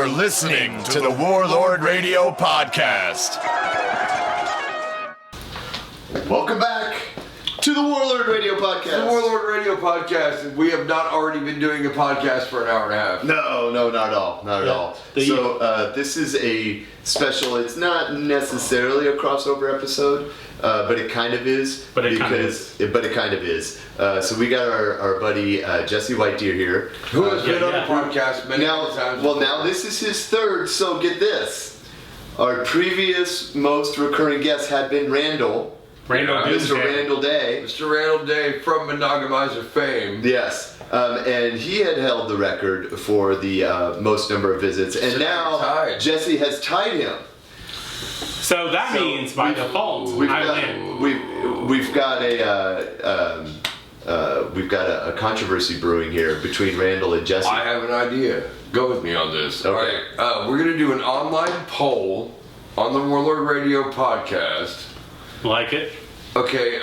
You're listening to the Warlord Radio Podcast. Welcome back to the Warlord Radio Podcast. The Warlord Radio Podcast. We have not already been doing a podcast for an hour and a half. No, not at all. Not at all. So this is a special. It's not necessarily a crossover episode, but it kind of is. But it kind of is. So we got our buddy Jesse Whitedeer here, who has been on the podcast many times. Well, now this is his third. So get this: our previous most recurring guest had been Mr. Randall Day. Mr. Randall Day from Monogamizer fame. Yes. And he had held the record for the most number of visits. And now Jesse has tied him. So that means by default, we've got a controversy brewing here between Randall and Jesse. I have an idea. Go with me on this. Okay. All right. We're going to do an online poll on the Warlord Radio Podcast. Like it. Okay,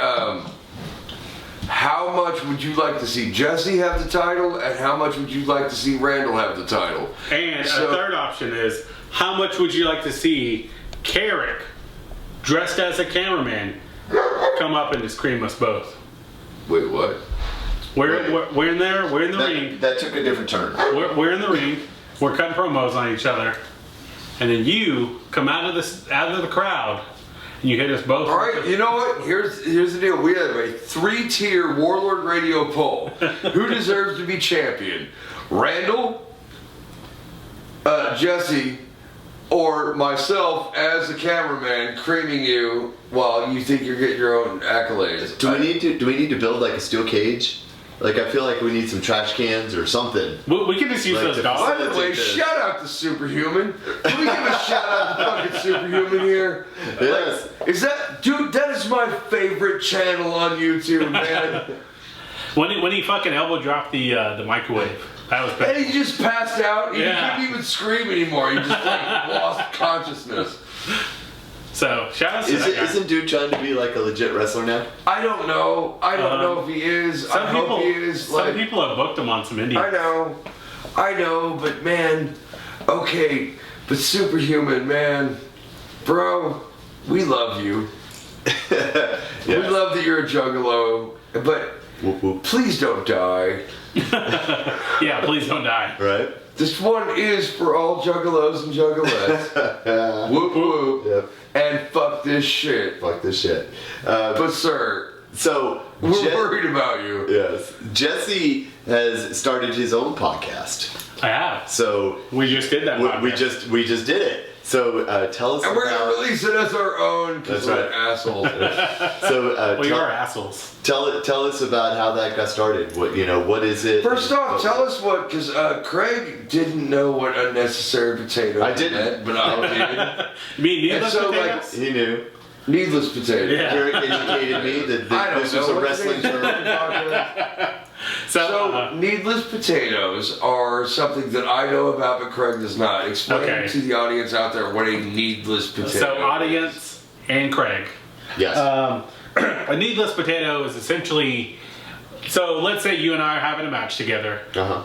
how much would you like to see Jesse have the title, and how much would you like to see Randall have the title? And a third option is, how much would you like to see Carrick, dressed as a cameraman, come up and just cream us both? Wait, what? We're in there. We're in the ring. That took a different turn. We're in the ring. We're cutting promos on each other, and then you come out of the crowd. You hit us both. All right, you know what? Here's the deal. We have a 3-tier Warlord Radio poll. Who deserves to be champion? Randall, Jesse, or myself as the cameraman creaming you while you think you're getting your own accolades? Do we need to build like a steel cage? Like, I feel like we need some trash cans or something. We can just use those dogs. By the way, shout out to Superhuman. Can we give a shout out to fucking Superhuman here? Yes. Dude, that is my favorite channel on YouTube, man. when he fucking elbow dropped the microwave. That was bad. And he just passed out. He couldn't even scream anymore. He just lost consciousness. So, shout out to that guy. Isn't dude trying to be like a legit wrestler now? I don't know. I don't know if he is. I hope he is. Some people have booked him on some indie. I know, but man, okay, but Superhuman, man, bro, we love you. Yes. We love that you're a juggalo, but whoop, whoop. Please don't die. Yeah, please don't die. Right? This one is for all juggalos and juggalettes. Whoop whoop. Yep. And fuck this shit. Fuck this shit. But sir, so we're worried about you. Yes. Jesse has started his own podcast. I have. So we just did that. We just did it. So tell us. And we're gonna release it as our own because we're assholes. So we are assholes. Tell us about how that got started. What is it? First off, tell us what, because Craig didn't know what unnecessary potato meant, but I did. You mean needless potatoes? He knew. Needless potato. Yeah. Eric educated me that this was a wrestling term. So needless potatoes are something that I know about, but Craig does not. Explain to the audience out there what a needless potato is. So audience and Craig. Yes. A needless potato is essentially, so let's say you and I are having a match together,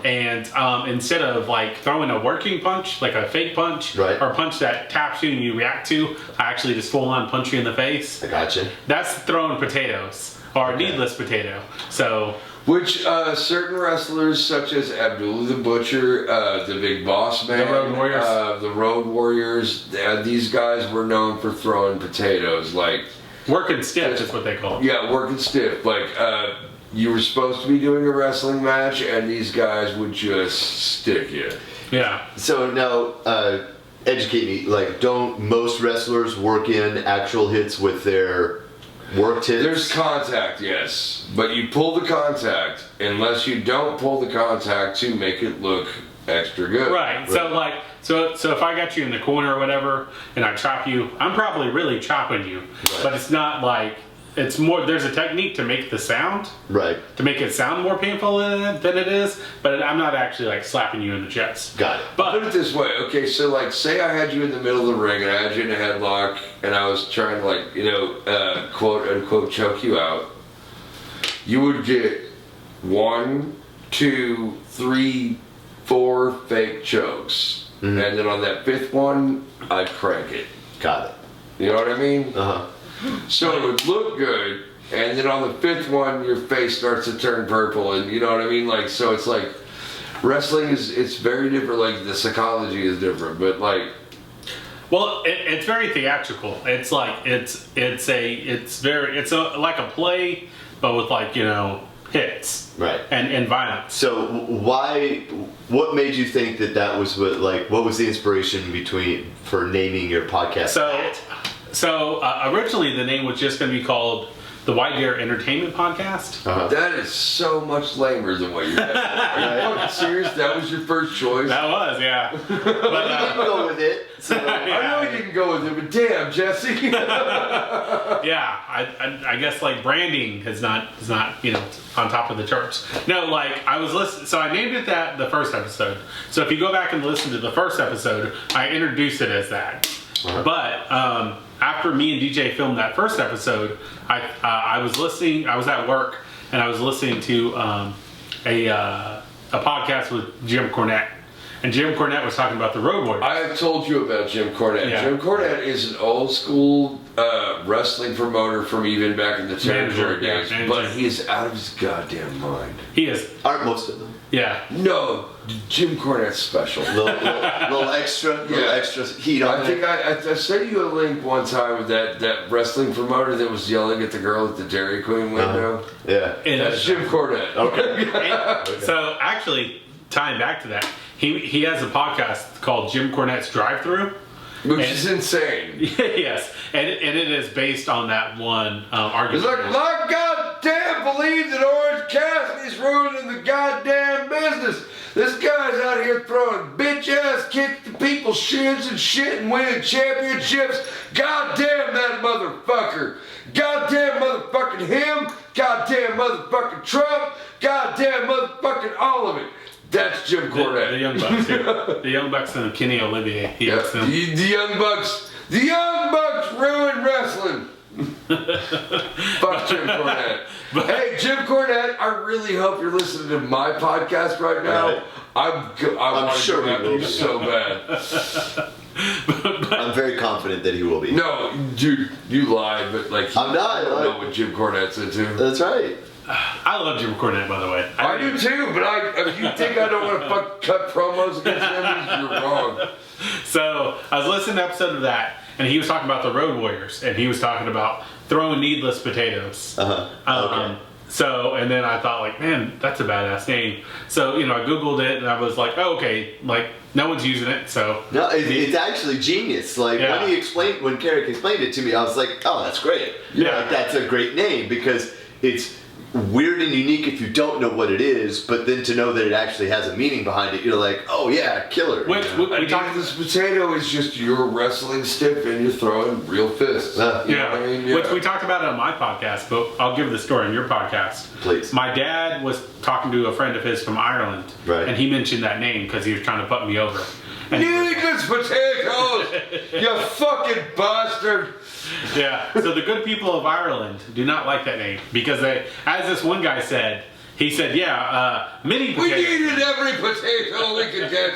and instead of like throwing a working punch, like a fake punch, or a punch that taps you and you react to, I actually just full on punch you in the face. I gotcha. That's throwing potatoes, or a needless potato. So. Which certain wrestlers, such as Abdullah the Butcher, the Big Boss Man, the Road Warriors, these guys were known for throwing potatoes, like working stiff is what they call it. Yeah, working stiff. Like you were supposed to be doing a wrestling match, and these guys would just stick you. Yeah. So now, educate me. Like, don't most wrestlers work in actual hits with their worked hits? There's contact, yes, but you pull the contact unless you don't pull the contact to make it look extra good. Right. So if I got you in the corner or whatever, and I chop you, I'm probably really chopping you, but it's not like. It's more, there's a technique to make the sound. Right. To make it sound more painful than it is, but I'm not actually like slapping you in the chest. Got it. But put it this way, okay, so like say I had you in the middle of the ring and I had you in a headlock and I was trying to like, quote unquote choke you out. You would get 1, 2, 3, 4 fake chokes. and then on that 5th one, I'd crank it. Got it. You know what I mean? So it would look good, and then on the 5th one, your face starts to turn purple, and you know what I mean? Like, so it's like, wrestling it's very different, like the psychology is different, but like... Well, it's very theatrical. It's like, it's like a play, but with like, hits. Right. And violence. So what made you think that was what was the inspiration for naming your podcast? So originally the name was just going to be called the Whitedeer Entertainment Podcast. That is so much lamer than what you had. Are you fucking serious? That was your first choice? That was, yeah. But you didn't go with it. So. I know you didn't go with it, but damn, Jesse. Yeah, I guess like branding is not on top of the charts. No, like I was listening, so I named it that the first episode. So if you go back and listen to the first episode, I introduced it as that. But after me and DJ filmed that first episode, I was listening. I was at work and I was listening to a podcast with Jim Cornette, and Jim Cornette was talking about the Road Warriors. I have told you about Jim Cornette. Yeah. Jim Cornette is an old school wrestling promoter from even back in the territory days, but he is out of his goddamn mind. He is. Aren't most of them? Yeah. No, Jim Cornette's special. little extra heat on it. I think I sent you a link one time with that wrestling promoter that was yelling at the girl at the Dairy Queen window. Yeah. That's Jim Cornette. Okay. Okay. So actually, tying back to that, he has a podcast called Jim Cornette's Drive-Thru. Which is insane. Yes, and it is based on that one argument. It's like, I goddamn believe that Orange Cassidy's ruining the goddamn business. This guy's out here throwing bitch-ass kicks to people's shins and shit and winning championships. Goddamn that motherfucker. Goddamn motherfucking him. Goddamn motherfucking Trump. Goddamn motherfucking all of it. That's Jim Cornette. The Young Bucks, yeah. The Young Bucks and Kenny Olivier. The Young Bucks. The Young Bucks ruined wrestling. Fuck Jim Cornette. Hey, Jim Cornette, I really hope you're listening to my podcast right now. Right. I'm sure he will be so bad. I'm very confident that he will be. No, dude, you lied, but like I'm not. I don't know what Jim Cornette's into. That's right. I love Jim Cornette, by the way. I do too, but if you think I don't want to cut promos against him, you're wrong. So I was listening to an episode of that, and he was talking about the Road Warriors, and he was talking about throwing needless potatoes. Okay. So, and then I thought, like, man, that's a badass name. So, I Googled it, and I was like, oh, okay, like, no one's using it, so. No, it's actually genius. Like, when Carrick explained it to me, I was like, oh, that's great. Yeah. Like, that's a great name, because it's weird and unique if you don't know what it is, but then to know that it actually has a meaning behind it, you're like, oh yeah, killer. We talked this potato is just your wrestling stick and you're throwing real fists. You know what I mean? Yeah. Which we talked about it on my podcast, but I'll give the story on your podcast. Please. My dad was talking to a friend of his from Ireland, right, and he mentioned that name because he was trying to put me over. Needless potatoes! You fucking bastard! Yeah, so the good people of Ireland do not like that name because they, as this one guy said, he said, mini potatoes. We needed every potato we could get.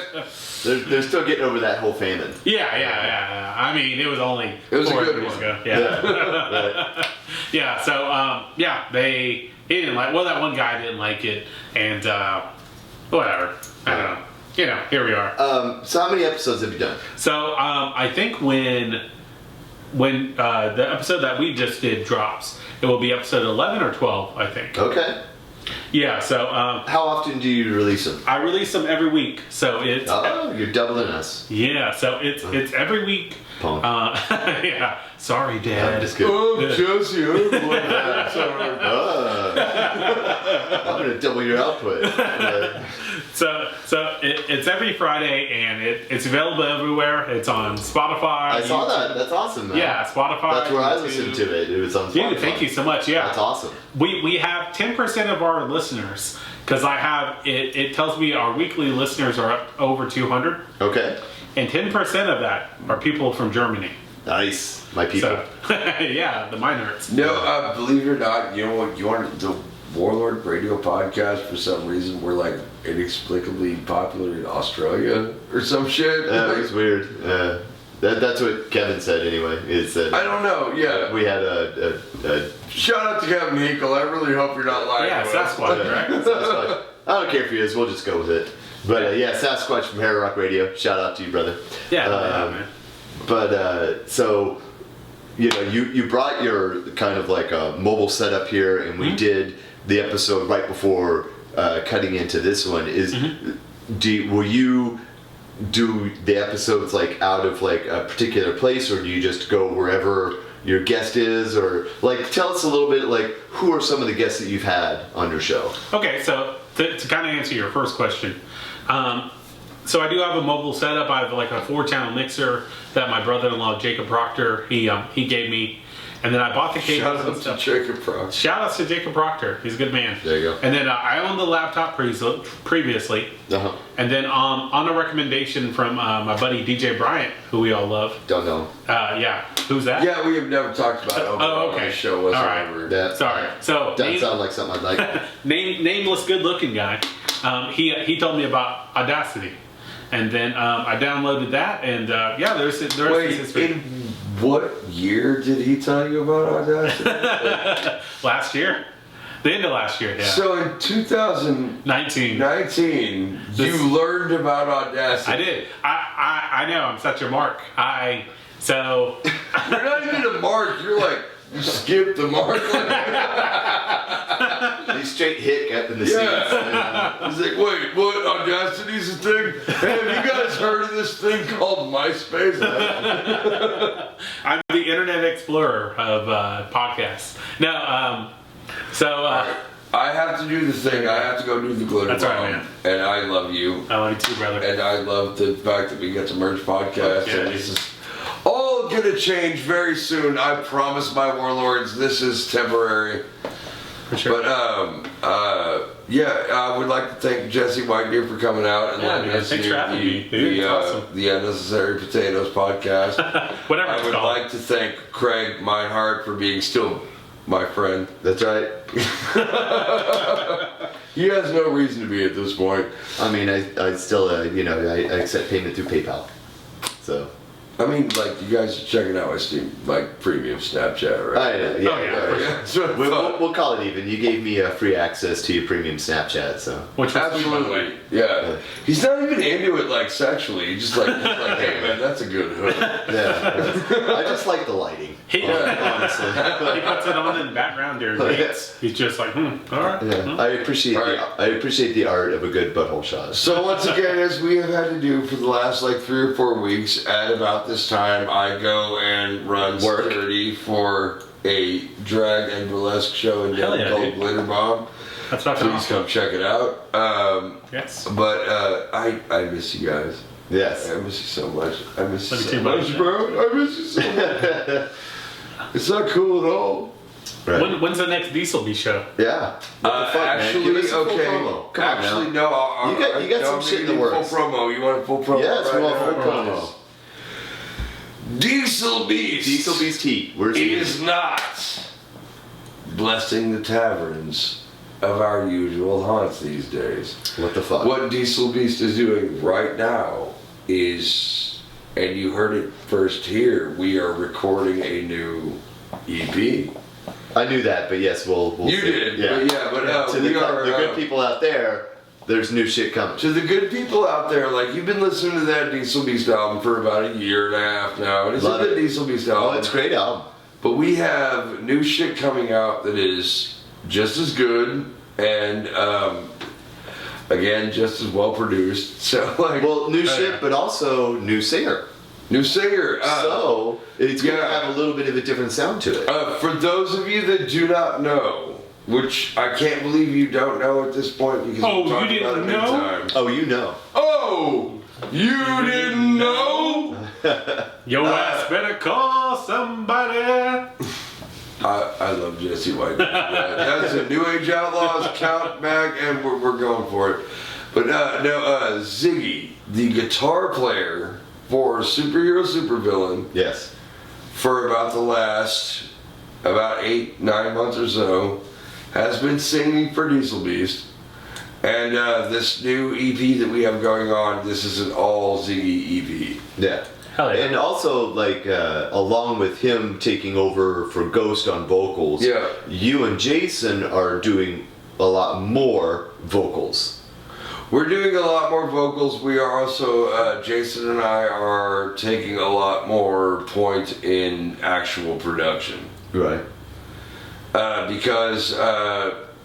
They're still getting over that whole famine. Yeah. I mean, it was only 4 years ago. Yeah. Yeah, so, he didn't like, well, that one guy didn't like it, and, whatever. I don't know. Here we are. So how many episodes have you done? So, I think when the episode that we just did drops, it will be episode 11 or 12, I think. Okay. Yeah, so... how often do you release them? I release them every week, so it's... Oh, you're doubling us. Yeah, so it's every week. Punk. Yeah. Sorry, Dad. Jesse, I'm going to double your output. So it's every Friday, and it's available everywhere. It's on Spotify. I saw that. That's awesome, man. Yeah, Spotify. That's where I listened to it. It was on Spotify. Dude, thank you so much. Yeah. That's awesome. We have 10% of our listeners, because I have, it tells me our weekly listeners are up over 200. Okay. And 10% of that are people from Germany. Nice. My people. So, yeah, the mine hurts. No, believe it or not, you know what? You want the Warlord Radio Podcast, for some reason, we're like inexplicably popular in Australia or some shit. Yeah, it was weird. That's what Kevin said anyway. Is that I don't know. Yeah, we had a shout out to Kevin Hinkle. I really hope you're not lying. Yeah, to Sasquatch, us. right? Sasquatch. I don't care if he is. We'll just go with it. But yeah, Sasquatch from Hair Rock Radio. Shout out to you, brother. Yeah, man. But so, you know, you brought your kind of like a mobile setup here, and we did the episode right before cutting into this one. Will you do the episodes like out of like a particular place, or do you just go wherever your guest is, or like tell us a little bit like who are some of the guests that you've had on your show? Okay, so to kind of answer your first question, so I do have a mobile setup. I have like a 4-channel mixer that my brother-in-law Jacob Proctor he gave me, and then I bought the cables Shout and out to stuff. Jacob Proctor. Shout outs to Jacob Proctor. He's a good man. There you go. And then I owned the laptop previously. And then on a recommendation from my buddy DJ Bryant, who we all love. Don't know. Yeah. Who's that? Yeah, we have never talked about it on the show whatsoever. Yeah. Sorry. So Doesn't sound like something I'd like. nameless, good-looking guy. He told me about Audacity, and then I downloaded that, and there's Wait, history. in what year did he tell you about Audacity? Last year, the end of last year. Yeah. So in 2019, 19. you learned about Audacity. I did. I know. I'm such a mark. So You're not even a mark. You're like, you skipped the mark. He straight hit up in the Yeah. seats. He's like, wait, what? Audacity's a thing? Hey, have you guys heard of this thing called MySpace? I'm the Internet Explorer of podcasts. No. I have to do the thing. I have to go do the glitter That's bomb. right, man. And I love you. I love you too, brother. And I love the fact that we get to merge podcasts. Yeah. And this is all gonna change very soon. I promise my warlords, this is temporary. For sure. But I would like to thank Jesse Whitedeer for coming out and letting us thanks hear for having me, dude. It's awesome. the Unnecessary Potatoes podcast. Whatever I it's would called. like to thank Craig Meinhardt for being still my friend. That's right. He has no reason to be at this point. I mean, I still, I accept payment through PayPal. So. I mean, like, you guys are checking out my Steam, like, premium Snapchat, right? I know, yeah. That's what I thought. We'll call it even. You gave me free access to your premium Snapchat, so. Which was sweet, by the way. Absolutely, yeah. He's not even into it, like, sexually. He's just like, hey, man, that's a good hook. Yeah. I just like the lighting. Honestly. He puts it on in the background during dates. He's just like, all right. Yeah. I appreciate the art of a good butthole shot. So once again, as we have had to do for the last, like, 3 or 4 weeks, at about this time, I go and run security for a drag and burlesque show in Denver called Glitter Bomb. That's not Please come check it out. Yes. But I miss you guys. Yes. I miss you so much. I miss you Love you so too, buddy. much, bro. I miss you so much. It's not cool at all. Right. When's the next Dieselby show? Yeah. What the fuck, Actually, man? Give us a full okay. promo. Come on Actually, now. no. You got some shit in the works. Full promo. You want a full promo? Yes, we want full now? promo. Diesel Beast. Diesel Beast Heat. Where's It he? is not blessing the taverns of our usual haunts these days. What the fuck? What Diesel Beast is doing right now is, and you heard it first here, we are recording a new EP. I knew that, but yes, we'll You see. did, Yeah. but To we the are good people out there, there's new shit coming. to the good people out there, like you've been listening to that Diesel Beast album for about a year and a half now, and it's a Love good it. Diesel Beast album. Oh, it's a great album. But we have new shit coming out that is just as good and again just as well produced. So like, Well, new shit, but also new singer. new singer. So it's gonna yeah. have a little bit of a different sound to it. For those of you that do not know, which I can't believe you don't know at this point because Oh, we talked you about it didn't many know? times. Oh, you know. Oh, you didn't know? Your ass better call somebody. I love Jesse White. That's a New Age Outlaws count back, and we're going for it. But Ziggy, the guitar player for Superhero Supervillain, Yes. for about the last 8-9 months or so, has been singing for Diesel Beast. And this new EP that we have going on, this is an all Ziggy EP. Yeah. Hell yeah. And also, like, along with him taking over for Ghost on vocals, you and Jason are doing a lot more vocals. We're doing a lot more vocals. We are also, Jason and I are taking a lot more point in actual production. Right. Because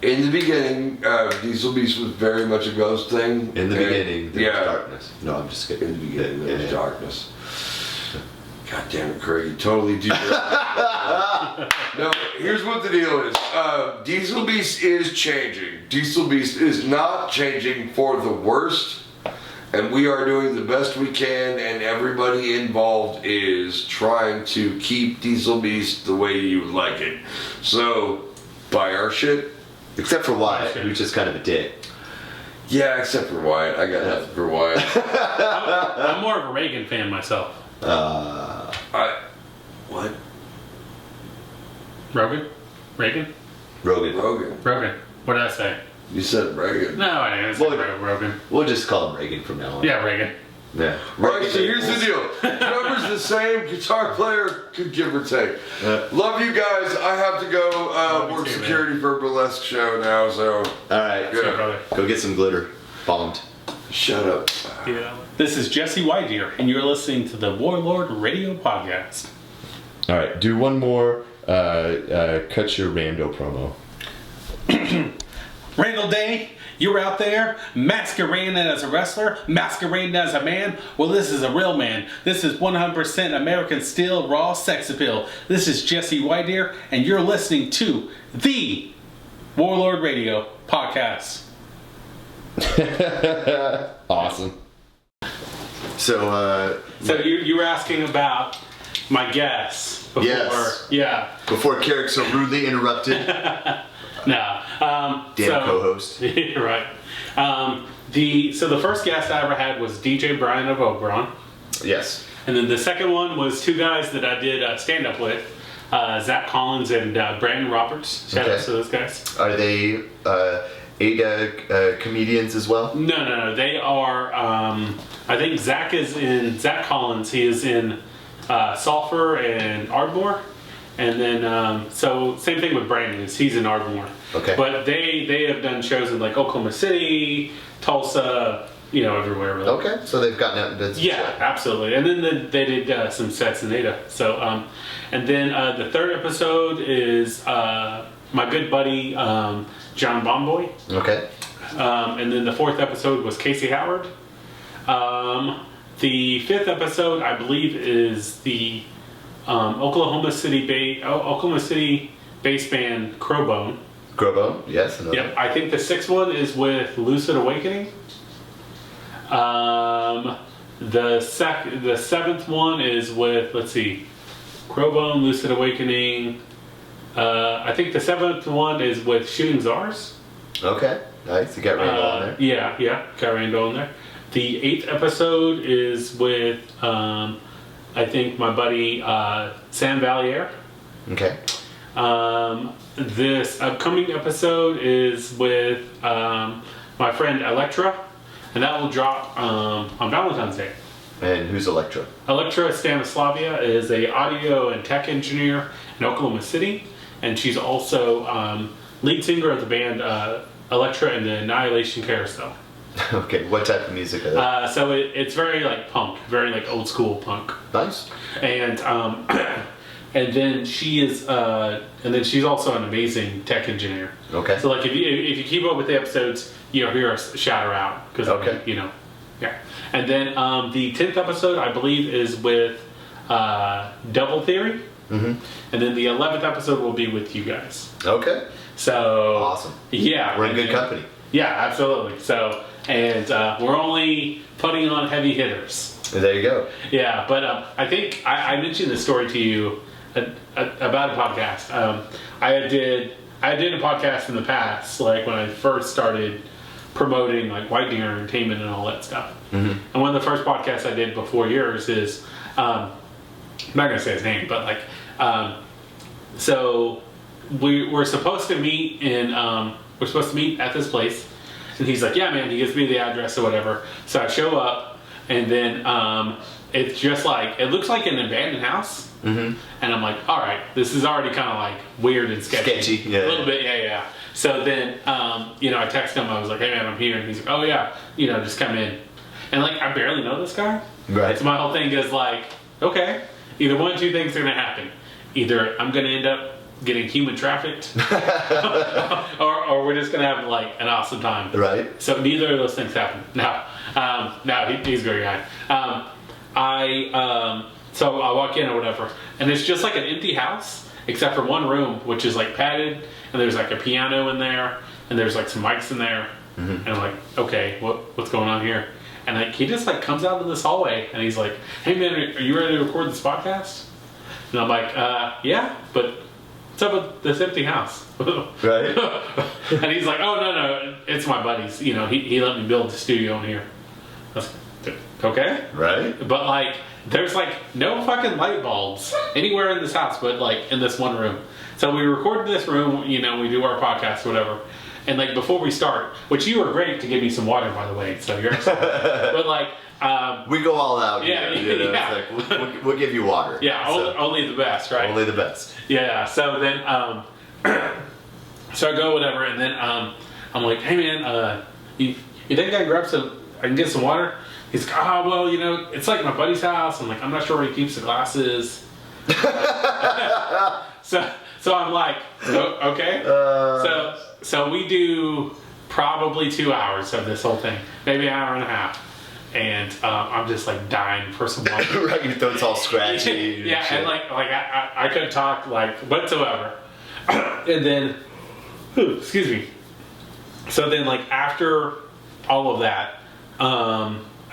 in the beginning, Diesel Beast was very much a Ghost thing. In the beginning, there was darkness. No, I'm just kidding. In the beginning, there was darkness. God damn it, Craig, you totally do that. No, here's what the deal is. Diesel Beast is changing. Diesel Beast is not changing for the worst. And we are doing the best we can, and everybody involved is trying to keep Diesel Beast the way you like it. So, buy our shit. Except for Wyatt, who's just kind of a dick. Yeah, except for Wyatt. I got nothing for Wyatt. I'm more of a Reagan fan myself. What? Rogan? Reagan? Rogan. Rogan. What did I say? You said Reagan. No, I didn't say Rogan. We'll just call him Reagan from now on. Yeah, Reagan. Yeah. Alright, so here's the deal. Drummer's the same, guitar player could give or take. Love you guys. I have to go work security for a burlesque show now, so. Alright, go get some glitter. Bombed. Shut up. Yeah. This is Jesse Whitedeer, and you're listening to the Warlord Radio Podcast. Alright, do one more Cut Your Rando promo. Randall Day, you're out there masquerading as a wrestler, masquerading as a man. Well, this is a real man. This is 100% American steel, raw sex appeal. This is Jesse Whitedeer, and you're listening to the Warlord Radio Podcast. Awesome. So you were asking about my guess before. Yes. Yeah. Before Carrick so rudely interrupted. No. Damn co-host. Right. So the first guest I ever had was DJ Brian of Oberon. Yes. And then the second one was two guys that I did stand up with, Zach Collins and Brandon Roberts. Shout out to those guys. Are they Ada comedians as well? No. They are. I think Zach Collins. He is in Sulphur and Ardmore. And then, so same thing with Brandon, is he's in Ardmore. Okay. But they have done shows in like Oklahoma City, Tulsa, everywhere really. Okay, so they've gotten out and done some shit. Absolutely. And then they did some sets in Ada. So, and then the third episode is my good buddy John Bomboy. Okay. And then the fourth episode was Casey Howard. The fifth episode, I believe, is the Oklahoma City bass band Crowbone. Crowbone, yes. Yep. I think the sixth one is with Lucid Awakening. The seventh one is with, let's see, Crowbone, Lucid Awakening. I think the seventh one is with Shooting Czars. Okay, nice. You got Randall on there. Yeah, got Randall on there. The eighth episode is with I think my buddy Sam Valier. Okay. This upcoming episode is with my friend Electra, and that will drop on Valentine's Day. And who's Electra? Electra Stanislavia is a audio and tech engineer in Oklahoma City, and she's also lead singer of the band Electra and the Annihilation Carousel. Okay, what type of music is it? So it's very like punk, very like old school punk. Nice. And and then she's also an amazing tech engineer. Okay. So like if you keep up with the episodes, you'll hear us shout her out because yeah. And then the 10th episode I believe is with Devil Theory. Mm-hmm. And then the 11th episode will be with you guys. Okay. So awesome. Yeah, we're in good company. Yeah, absolutely. So, and we're only putting on heavy hitters. There you go. Yeah, but I think I mentioned this story to you about a podcast. I did a podcast in the past, like when I first started promoting like Whitedeer Entertainment and all that stuff. Mm-hmm. And one of the first podcasts I did before yours is, I'm not gonna say his name, but like, so we're supposed to meet at this place, and he's like, yeah, man. He gives me the address or whatever. So I show up, and then it's just like it looks like an abandoned house. Mm-hmm. And I'm like, all right, this is already kind of like weird and sketchy. Yeah. A little bit, yeah. So then, I text him. I was like, hey man, I'm here. And he's like, oh yeah, just come in. And like, I barely know this guy. Right. So my whole thing is like, okay, either one of two things are gonna happen. Either I'm gonna end up getting human trafficked, or we're just gonna have like an awesome time. Right. So neither of those things happen. No, he's a great guy. So I walk in or whatever, and it's just like an empty house, except for one room, which is like padded, and there's like a piano in there, and there's like some mics in there, and I'm like, okay, what's going on here? And like he just like comes out of this hallway, and he's like, hey man, are you ready to record this podcast? And I'm like, yeah, but what's up with this empty house? Right. And he's like, oh no, it's my buddies. He let me build the studio in here. I was like, okay. Right. But like, there's like no fucking light bulbs anywhere in this house, but like in this one room. So we record in this room, we do our podcast, whatever. And like before we start, which you were great to give me some water, by the way. So you're, but like, we go all out. Yeah, here, yeah. It's like, we'll give you water. Yeah, only the best, right? Only the best. Yeah. So then, so I go whatever, and then I'm like, hey man, you think I can get some water? He's like, oh, well, it's like my buddy's house. I'm like, I'm not sure where he keeps the glasses. So I'm like, oh, okay. So we do probably 2 hours of this whole thing, maybe an hour and a half. And I'm just like dying for some water. Right, your throat's all scratchy. Yeah, and like I couldn't talk like whatsoever. And then, excuse me. So then like after all of that,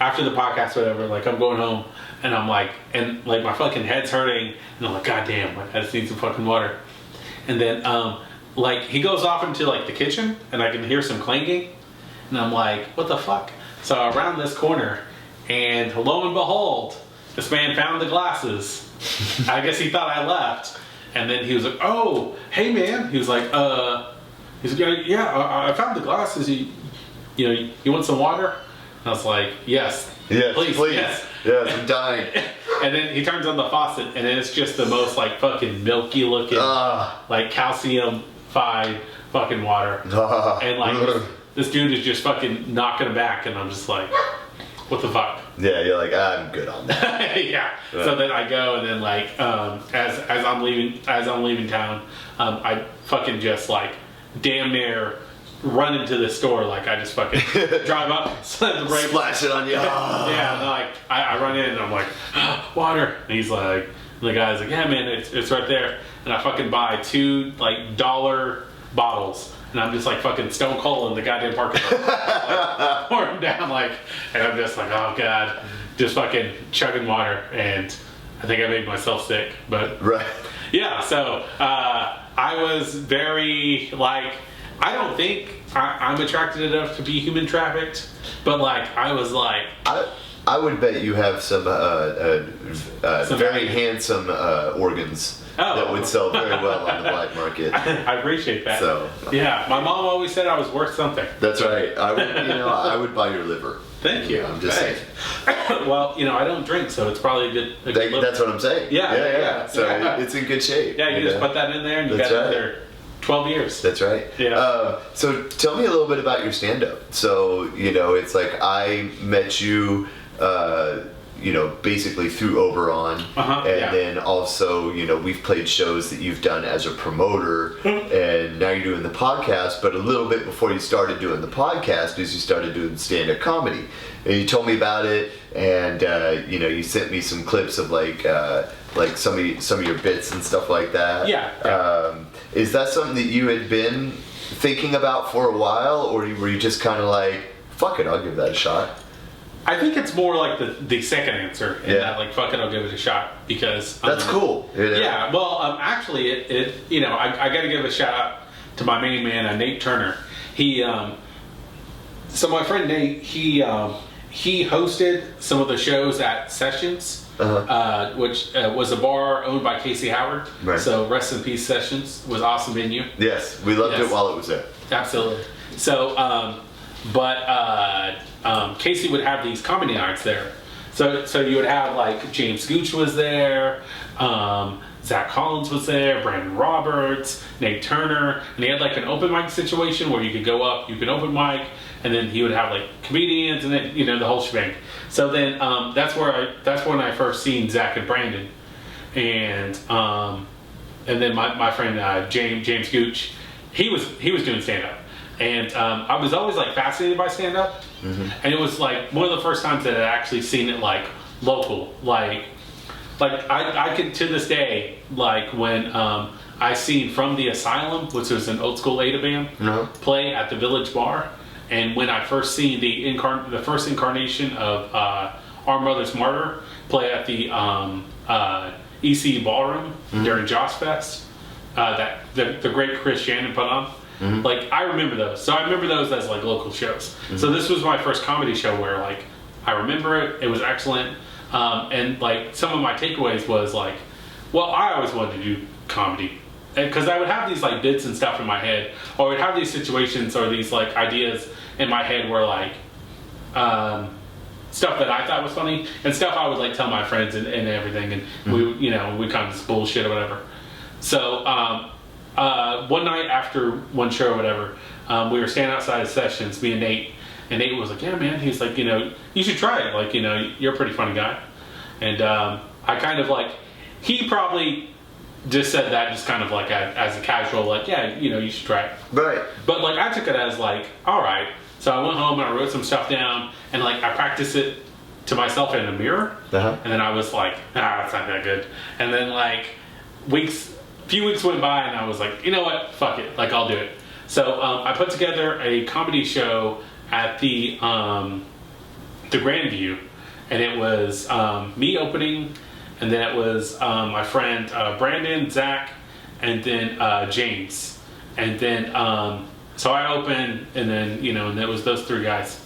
after the podcast, whatever, like I'm going home and I'm like, and like my fucking head's hurting and I'm like, God damn, like, I just need some fucking water. And then like he goes off into like the kitchen and I can hear some clanging and I'm like, what the fuck? So I round this corner and lo and behold, this man found the glasses. I guess he thought I left. And then he was like, oh, hey man. He was like, yeah, I found the glasses. You want some water? I was like, yes. Yes, please. Yes, I'm dying. And then he turns on the faucet, and it's just the most like fucking milky looking, like calcium-fied fucking water. And like this dude is just fucking knocking it back, and I'm just like, what the fuck? Yeah, you're like, I'm good on that. Yeah. So then I go, and then like as I'm leaving town, I fucking just like damn near run into the store, like I just fucking drive up, slam the brake, splash it on you. Yeah, and like I run in and I'm like, water. And he's like, and the guy's like, yeah man, it's right there. And I fucking buy 2 like $1 bottles, and I'm just like fucking stone cold in the goddamn parking lot, like, pour them down, like, and I'm just like, oh god, just fucking chugging water, and I think I made myself sick, but right. Yeah, so I was very like, I don't think I'm attracted enough to be human trafficked, but like I was like, I would bet you have some very handsome organs that would sell very well on the black market. I appreciate that. So yeah, my mom always said I was worth something. That's right. I would buy your liver. Thank you. I'm just saying. Well, I don't drink, so it's probably a good liver. That's what I'm saying. Yeah. So it's in good shape. Yeah, you just put that in there and you got another 12 years. That's right. Yeah. So tell me a little bit about your stand-up. So, it's like I met you, basically through Oberon. Then also, we've played shows that you've done as a promoter, and now you're doing the podcast, but a little bit before you started doing the podcast is you started doing stand-up comedy. And you told me about it, and, you sent me some clips of like some of your bits and stuff like that. Yeah. Is that something that you had been thinking about for a while, or were you just kind of like, fuck it, I'll give that a shot? I think it's more like the second answer, and that like, fuck it, I'll give it a shot, because that's cool. Yeah. Well, actually, I got to give a shout out to my main man, Nate Turner. He, so my friend Nate, he he hosted some of the shows at Sessions, which was a bar owned by Casey Howard. Right. So rest in peace, Sessions was awesome venue. Yes, we loved it while it was there. Absolutely. So, Casey would have these comedy nights there. So you would have like James Gooch was there, Zach Collins was there, Brandon Roberts, Nate Turner, and he had like an open mic situation where you could go up, you could open mic, and then he would have like comedians and then the whole shebang. So then that's when I first seen Zach and Brandon, and then my friend James Gooch, he was doing stand up, and I was always like fascinated by stand up, and it was like one of the first times that I'd actually seen it like local, like I could to this day, like when I seen From the Asylum, which was an old school Ada band, play at the Village Bar. And when I first seen the first incarnation of Our Mother's Martyr play at the EC Ballroom during Joss Fest, that the great Chris Shannon put on, like I remember those. So I remember those as like local shows. So this was my first comedy show where like I remember it. It was excellent. And like some of my takeaways was like, well, I always wanted to do comedy. Because I would have these like bits and stuff in my head, or I would have these situations or these like ideas in my head where like stuff that I thought was funny and stuff I would like tell my friends and everything, and we kind of just bullshit or whatever. So one night after one show or whatever, we were standing outside of Sessions, me and Nate was like, yeah man, he's like, you should try it, like, you're a pretty funny guy. And I kind of like, he probably just said that just kind of like as a casual, like, yeah, you should try it. Right. But like I took it as like, all right. So I went home and I wrote some stuff down and like I practiced it to myself in a mirror. And then I was like, it's not that good. And then like few weeks went by and I was like, you know what, fuck it, like I'll do it. So I put together a comedy show at the Grandview, and it was me opening. And then it was my friend Brandon, Zach, and then James. And then, so I opened, and then, and it was those three guys.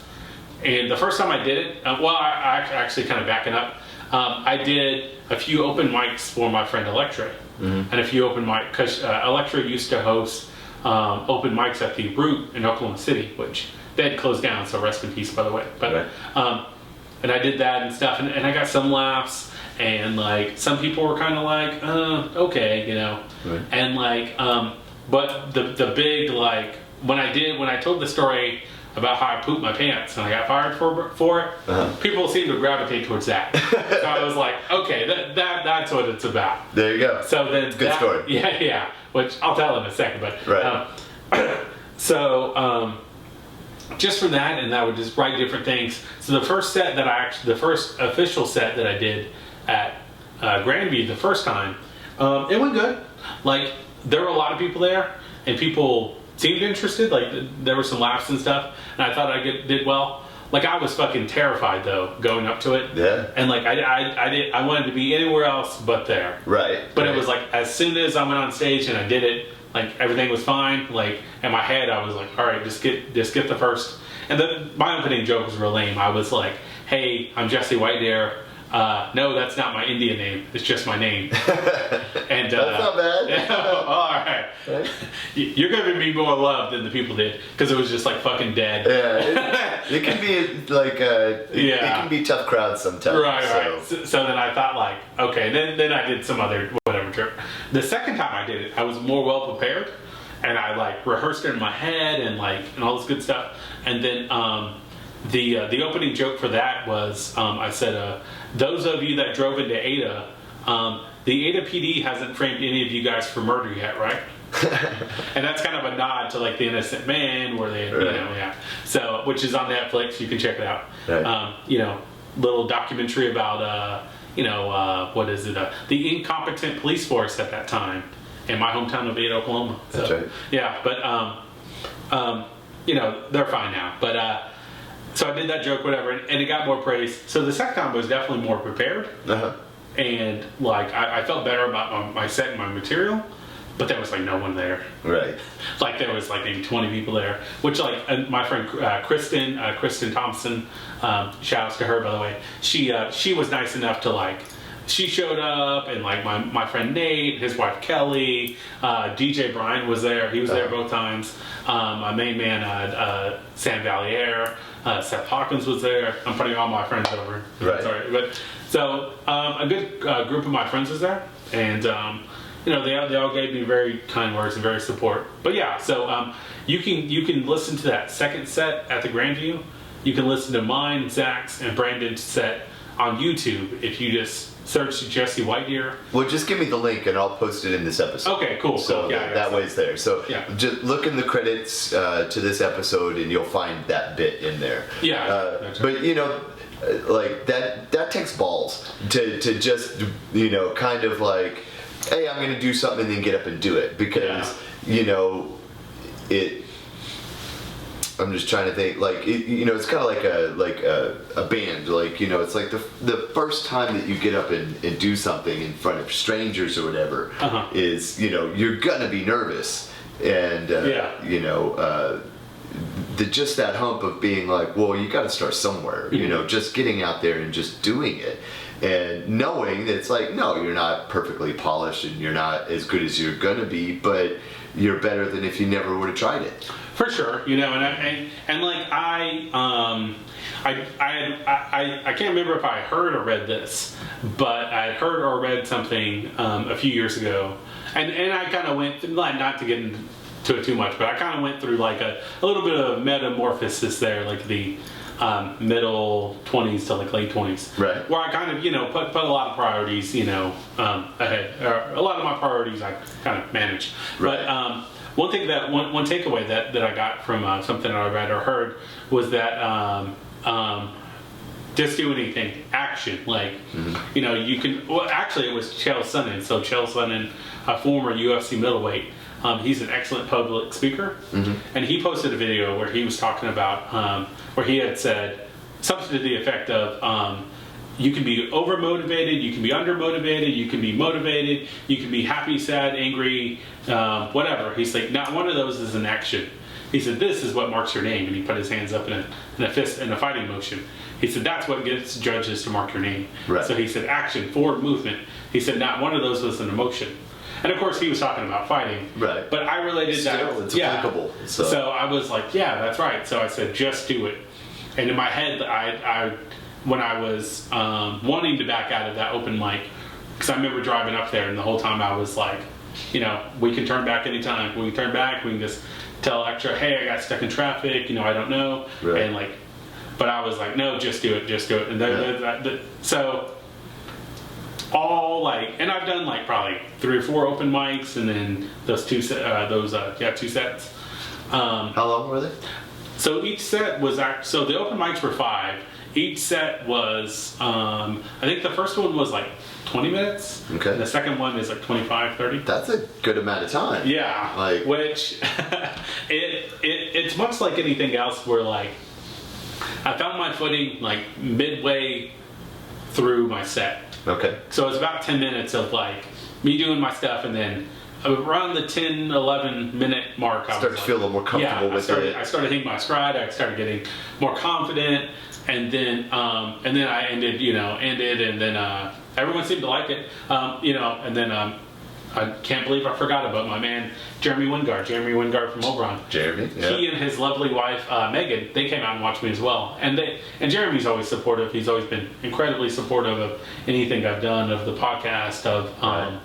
And the first time I did it, I actually kind of backing up, I did a few open mics for my friend Electra. And a few open mics, because Electra used to host open mics at the Root in Oklahoma City, which they had closed down, so rest in peace, by the way. But and I did that and stuff, and I got some laughs. And like some people were kind of like, okay, and like, but the big like when I told the story about how I pooped my pants and I got fired for it, people seemed to gravitate towards that. So I was like, okay, that's what it's about. There you go. So then it's a good story. Yeah, which I'll tell in a second, but so just from that, and I would just write different things. So the first official set that I did at Grandview the first time, it went good. Like there were a lot of people there, and people seemed interested. Like there were some laughs and stuff, and I thought I did well. Like I was fucking terrified though going up to it. Yeah. And like I wanted to be anywhere else but there. Right. But it was like as soon as I went on stage and I did it, like everything was fine. Like in my head I was like, all right, just get the first. And my opening joke was real lame. I was like, hey, I'm Jesse Whitedeer. No, that's not my Indian name. It's just my name. And that's not bad. Yeah, all right. You're giving me more love than the people did because it was just like fucking dead. Yeah, it can be like it can be tough crowds sometimes. Right. So then I thought like, okay. Then I did some other whatever trip. The second time I did it, I was more well prepared, and I like rehearsed it in my head and all this good stuff. And then the opening joke for that was I said, those of you that drove into Ada, the Ada PD hasn't framed any of you guys for murder yet, right? And that's kind of a nod to like The Innocent Man, where they, So, which is on Netflix, you can check it out. Right. Little documentary about, what is it? The incompetent police force at that time in my hometown of Ada, Oklahoma. So, that's right. Yeah, but they're fine now. But so I did that joke, whatever, and it got more praise. So the second time I was definitely more prepared, and like I felt better about my set and my material. but there was like no one there. Right. Like there was like maybe 20 people there, which like my friend Kristen Thompson, shout outs to her by the way. She was nice enough to like. She showed up, and like my friend Nate, his wife Kelly, DJ Brian was there. He was there both times. My main man Sam Valier, Seth Hawkins was there. I'm putting all my friends over. Right. Sorry, but so a good group of my friends was there, and they all gave me very kind words and very support. But yeah, so you can listen to that second set at the Grandview. You can listen to mine, Zach's, and Brandon's set on YouTube if you just search Jesse Whitedeer. Well, just give me the link and I'll post it in this episode. Okay, cool. So that way it's there. So just look in the credits to this episode and you'll find that bit in there. Yeah. But like that takes balls to just kind of like, hey, I'm going to do something and then get up and do it because I'm just trying to think, like, it's kind of like a band, like, it's like the first time that you get up and do something in front of strangers or whatever is, you're gonna be nervous, and just that hump of being like, well, you got to start somewhere, just getting out there and just doing it, and knowing that it's like, no, you're not perfectly polished and you're not as good as you're gonna be, but you're better than if you never would have tried it. For sure, and like I can't remember if I heard or read this, but I heard or read something a few years ago, and I kind of went, not to get into it too much, but I kind of went through like a little bit of metamorphosis there, like the middle 20s to like late 20s, right? Where I kind of put a lot of priorities ahead. A lot of my priorities I kind of managed, right. But one takeaway that I got from something that I read or heard was that just do anything, action. Like you can. Well, actually, it was Chael Sonnen. So Chael Sonnen, a former UFC middleweight. He's an excellent public speaker, and he posted a video where he was talking about where he had said something to the effect of you can be over-motivated, you can be under-motivated, you can be motivated, you can be happy, sad, angry, whatever. He's like, not one of those is an action. He said, this is what marks your name, and he put his hands up in a fist in a fighting motion. He said, that's what gets judges to mark your name. Right. So he said, action, forward movement. He said, not one of those was an emotion. And of course, he was talking about fighting. Right. But I related that. It's applicable. So I was like, yeah, that's right. So I said, just do it. And in my head, I when I was wanting to back out of that open mic, because I remember driving up there, and the whole time I was like, we can turn back anytime. We can turn back. We can just tell Extra, hey, I got stuck in traffic. I don't know. Right. And like, but I was like, no, just do it. Just do it. And so all like, and I've done like probably 3 or 4 open mics, and then those two sets. How long were they? So each set was so the open mics were 5. Each set was, I think the first one was like 20 minutes. Okay. And the second one is like 25, 30. That's a good amount of time. Yeah. Like, which, it's much like anything else where like, I found my footing like midway through my set. Okay. So it's about 10 minutes of like me doing my stuff, and then around the 10, 11 minute mark, I start to feel a little more comfortable with it. I started hitting my stride. I started getting more confident, and then I ended, and then everyone seemed to like it, and then I can't believe I forgot about my man Jeremy Wingard from Oberon. Jeremy, yeah. He and his lovely wife Megan, they came out and watched me as well, and Jeremy's always supportive. He's always been incredibly supportive of anything I've done, of the podcast, of right.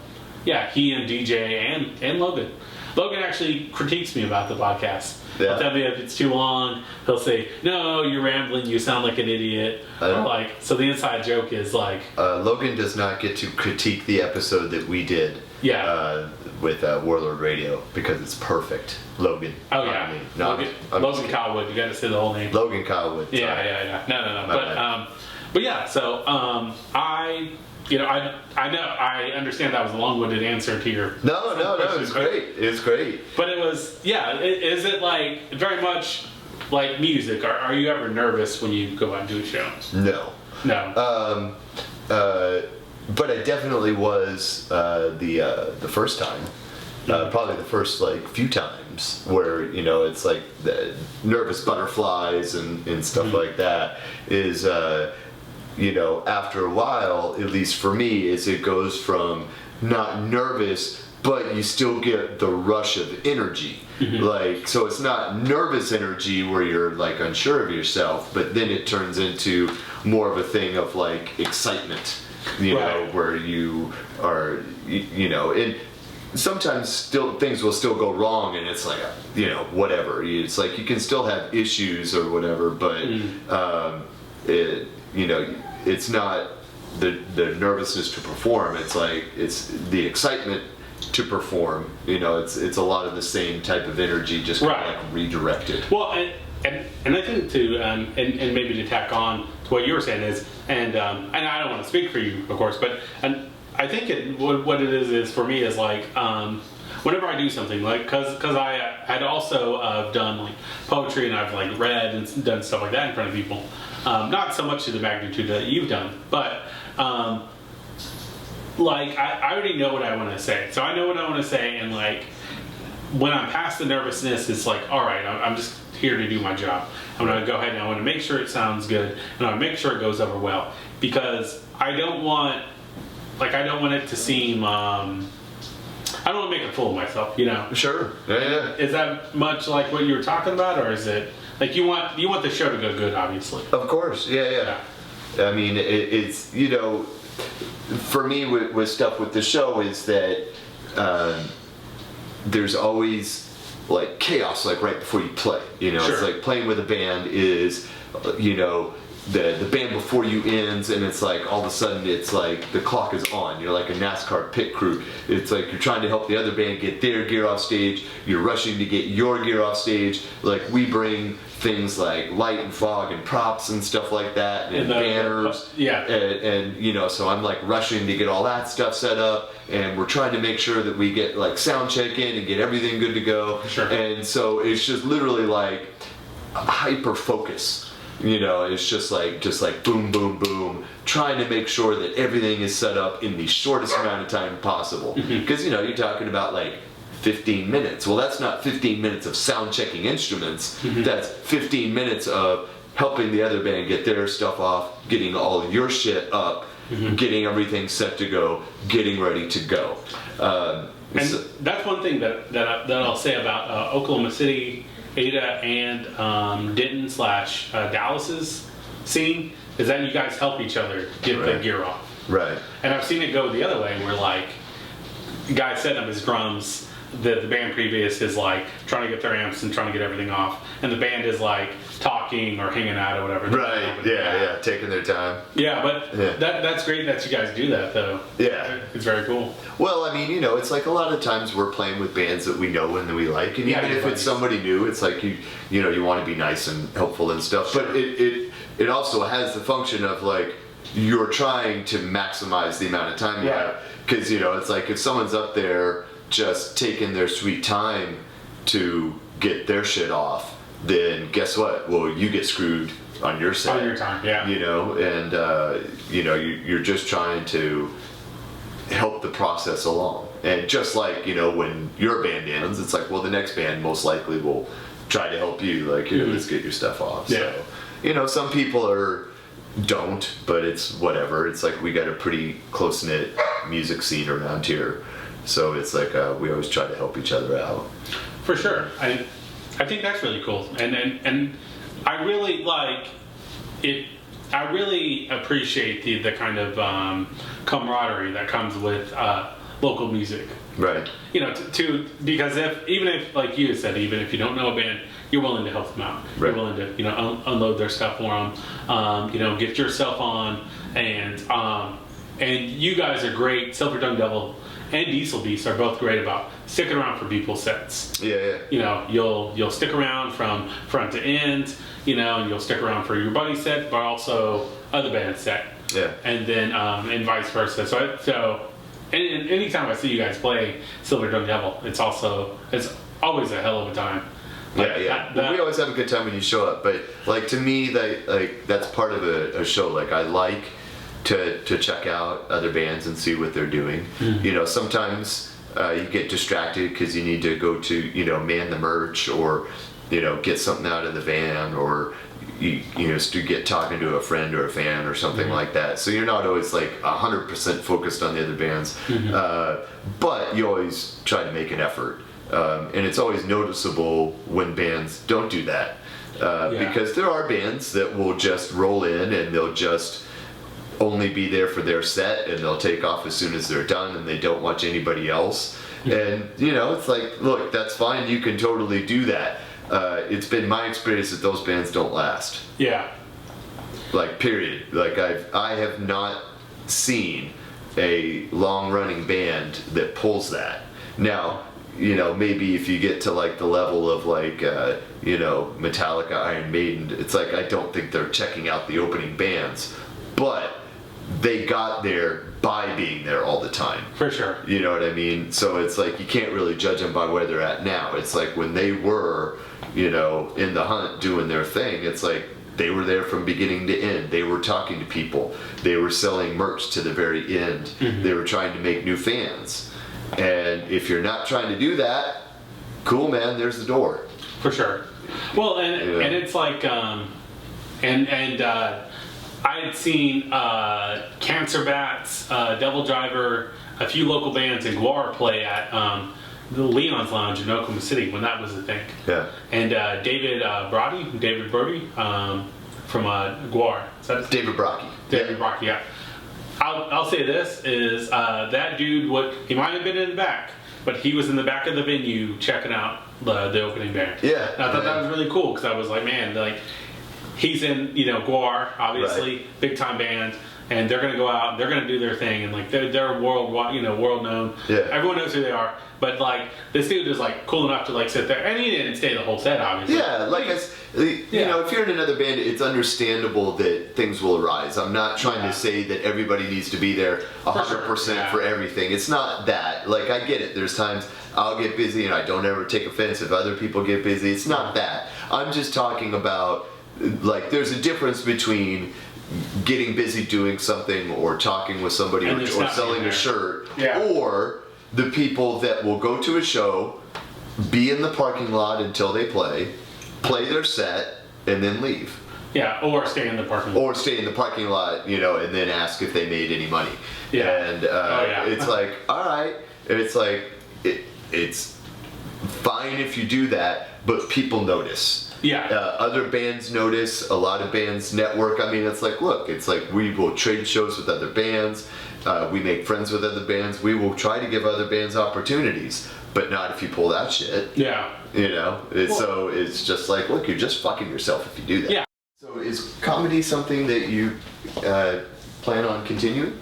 He and DJ and Logan. Logan actually critiques me about the podcast. Yeah. He'll tell me if it's too long. He'll say, "No, you're rambling. You sound like an idiot." Or so the inside joke is like, Logan does not get to critique the episode that we did. Yeah. With Warlord Radio, because it's perfect. Logan. Oh yeah. Logan Cowwood. You got to say the whole name. Logan Cowwood. Yeah. No. But yeah. So I know, I understand that was a long-winded answer to your... No, it was great. It was great. But it was, is it like, very much like music? Are you ever nervous when you go out and do a show? No. No. But I definitely was the first time. Probably the first like few times where it's like the nervous butterflies and stuff like that is after a while, at least for me, is it goes from not nervous, but you still get the rush of energy. Like, so it's not nervous energy where you're like unsure of yourself, but then it turns into more of a thing of like excitement, where you are, and sometimes still things will still go wrong, and it's like, whatever. It's like you can still have issues or whatever, but it's not the nervousness to perform. It's like it's the excitement to perform. It's a lot of the same type of energy, just kind of like redirected. Well, and I think to and maybe to tack on to what you were saying is, and I don't want to speak for you, of course, but I think what it is for me is like whenever I do something, like because I had also done like poetry, and I've like read and done stuff like that in front of people. Not so much to the magnitude that you've done, but like I already know what I want to say. So I know what I want to say, and like when I'm past the nervousness, it's like, all right, I'm just here to do my job. I'm gonna go ahead and I want to make sure it sounds good, and I want to make sure it goes over well, because I don't want it to seem I don't want to make a fool of myself, Sure. Yeah. Is that much like what you were talking about, or is it like you want the show to go good, obviously? Of course. Yeah. I mean, it's for me with stuff with the show is that there's always like chaos like right before you play. Sure. It's like playing with a band is the band before you ends, and it's like all of a sudden it's like the clock is on. You're like a NASCAR pit crew. It's like you're trying to help the other band get their gear off stage. You're rushing to get your gear off stage. Like we bring things like light and fog and props and stuff like that, and banners. And so I'm like rushing to get all that stuff set up, and we're trying to make sure that we get like sound check in and get everything good to go. Sure. And so it's just literally like hyper focus. It's just like boom, boom, boom, trying to make sure that everything is set up in the shortest amount of time possible. Because, you're talking about like 15 minutes. Well, that's not 15 minutes of sound checking instruments. That's 15 minutes of helping the other band get their stuff off, getting all of your shit up, getting everything set to go, getting ready to go. And that's one thing that I'll say about Oklahoma City, Ada, and Denton / Dallas's scene is that you guys help each other get the gear off. Right. And I've seen it go the other way, where like the guy setting up his drums, the band previous is like trying to get their amps and trying to get everything off, and the band is like talking or hanging out or whatever. Right. Yeah. Taking their time. Yeah, but that's great that you guys do that though. Yeah. It's very cool. Well, I mean, it's like a lot of times we're playing with bands that we know and that we like, and even if it's somebody new, it's like you want to be nice and helpful and stuff. Sure. But it also has the function of like you're trying to maximize the amount of time you have, because it's like if someone's up there just taking their sweet time to get their shit off, then guess what? Well, you get screwed on your set. On your time, yeah. And you're just trying to help the process along. And just like, when your band ends, it's like, well, the next band most likely will try to help you, like, let's get your stuff off. Yeah. So, some people don't, but it's whatever. It's like we got a pretty close-knit music scene around here. So it's like we always try to help each other out. For sure. I think that's really cool. And I really like it. I really appreciate the kind of camaraderie that comes with local music. Right. Because even if, like you said, even if you don't know a band, you're willing to help them out. Right. You're willing to, unload their stuff for them. Get yourself on, and you guys are great. Silver Tongue Devil and Diesel Beast are both great about sticking around for people's sets. Yeah. You'll stick around from front to end, and you'll stick around for your buddy's set, but also other band's set. Yeah. And then and vice versa. So anytime I see you guys play Silver Tongue Devil, it's always a hell of a time. Yeah. We always have a good time when you show up, but like to me, that's part of a show. Like I like to check out other bands and see what they're doing. Sometimes you get distracted because you need to go to, man the merch or, get something out of the van or, to get talking to a friend or a fan or something like that. So you're not always like 100% focused on the other bands, but you always try to make an effort. And it's always noticeable when bands don't do that. Because there are bands that will just roll in and they'll just only be there for their set and they'll take off as soon as they're done and they don't watch anybody else. And, it's like, look, that's fine. You can totally do that. It's been my experience that those bands don't last. Yeah. Like, period. Like, I have not seen a long-running band that pulls that. Now, maybe if you get to like the level of like, Metallica, Iron Maiden, it's like I don't think they're checking out the opening bands, but they got there by being there all the time. For sure. You know what I mean? So it's like you can't really judge them by where they're at now. It's like when they were, in the hunt doing their thing, it's like they were there from beginning to end. They were talking to people. They were selling merch to the very end. They were trying to make new fans. And if you're not trying to do that, cool, man, there's the door. For sure. Well, and it's like, I had seen Cancer Bats, Devil Driver, a few local bands in Guar play at the Leon's Lounge in Oklahoma City when that was a thing. Yeah. And David Brody from Guar. David Brocky. David Brocky, yeah. I'll say this is that dude, he might have been in the back, but he was in the back of the venue checking out the opening band. Yeah. And I thought that was really cool because I was like, man, like he's in Guar, obviously, big time band, and they're gonna go out, they're gonna do their thing, and like they're worldwide, world known. Yeah. Everyone knows who they are. But like this dude is like cool enough to like sit there, and he didn't stay the whole set, obviously. Yeah, like if you're in another band, it's understandable that things will arise. I'm not trying to say that everybody needs to be there 100% for everything. It's not that. Like I get it. There's times I'll get busy, and I don't ever take offense if other people get busy. It's not that. I'm just talking about like there's a difference between getting busy doing something or talking with somebody or selling a shirt or the people that will go to a show, be in the parking lot until they play their set, and then leave. Yeah, or stay in the parking lot. Or stay in the parking lot, and then ask if they made any money. Yeah. And it's like, all right. It's like, it's fine if you do that, but people notice. Yeah. Other bands notice, a lot of bands network. I mean, it's like, look, it's like we will trade shows with other bands. We make friends with other bands. We will try to give other bands opportunities, but not if you pull that shit. Yeah. So it's just like, look, you're just fucking yourself if you do that. Yeah. So is comedy something that you plan on continuing?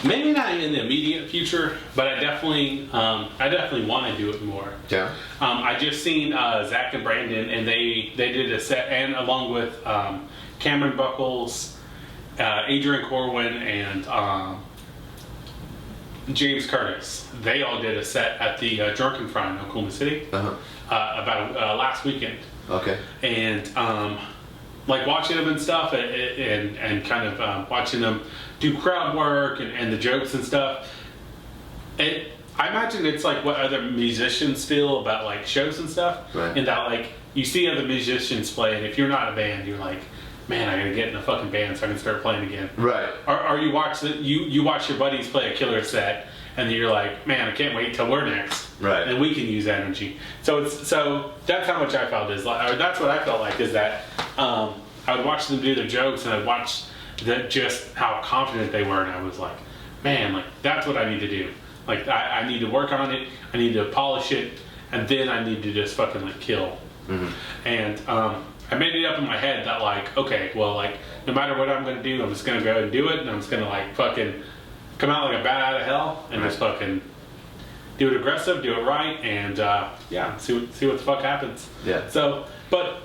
Maybe not in the immediate future, but I definitely want to do it more. Yeah. I just seen Zach and Brandon, and they did a set, and along with Cameron Buckles, Adrian Corwin, and James Curtis. They all did a set at the Drunken Fry in Oklahoma City about last weekend. Okay. And like watching them and stuff, and kind of watching them do crowd work and the jokes and stuff. I imagine it's like what other musicians feel about like shows and stuff. Right. And that like you see other musicians play, and if you're not a band, you're like, man, I gotta get in a fucking band so I can start playing again. Right. Or you watch you watch your buddies play a killer set, and then you're like, man, I can't wait till we're next. Right. And we can use energy. So that's how much I felt is like, or that's what I felt like is that I would watch them do their jokes, and I'd watch just how confident they were, and I was like, man, like that's what I need to do. Like I need to work on it, I need to polish it, and then I need to just fucking like kill. Mm-hmm. And I made it up in my head that like, okay, well like no matter what I'm gonna do, I'm just gonna go and do it, and I'm just gonna like fucking come out like a bat out of hell, and just fucking do it aggressive, do it right, and see what the fuck happens. Yeah. So, but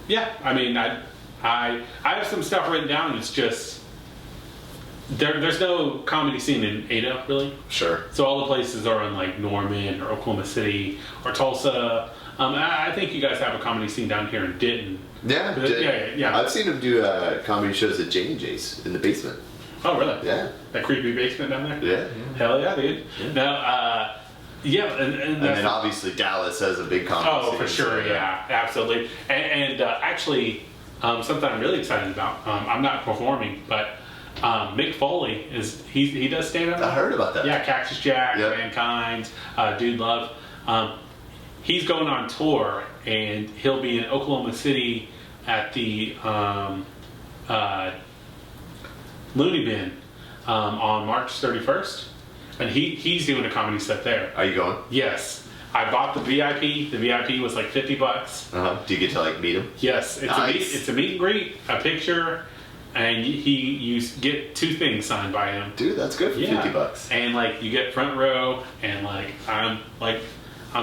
yeah, I mean I have some stuff written down. It's just there's no comedy scene in Ada really. Sure. So all the places are in like Norman or Oklahoma City or Tulsa. I think you guys have a comedy scene down here in Denton. Yeah. I've seen them do comedy shows at J&J's in the basement. Oh, really? Yeah. That creepy basement down there? Yeah. Hell yeah, dude. Yeah. No, yeah, and then obviously Dallas has a big comedy scene. Oh, for sure, yeah, absolutely. And actually, something I'm really excited about, I'm not performing, but Mick Foley, he does stand-up. I heard about that. Yeah, Cactus Jack, Mankind, Dude Love. He's going on tour, and he'll be in Oklahoma City at the Looney Bin on March 31st. And he's doing a comedy set there. Are you going? Yes. I bought the VIP. The VIP was like $50. Do you get to like meet him? Yes. It's a meet and greet, a picture, and you get 2 things signed by him. Dude, that's good for $50. And like you get front row, and I'm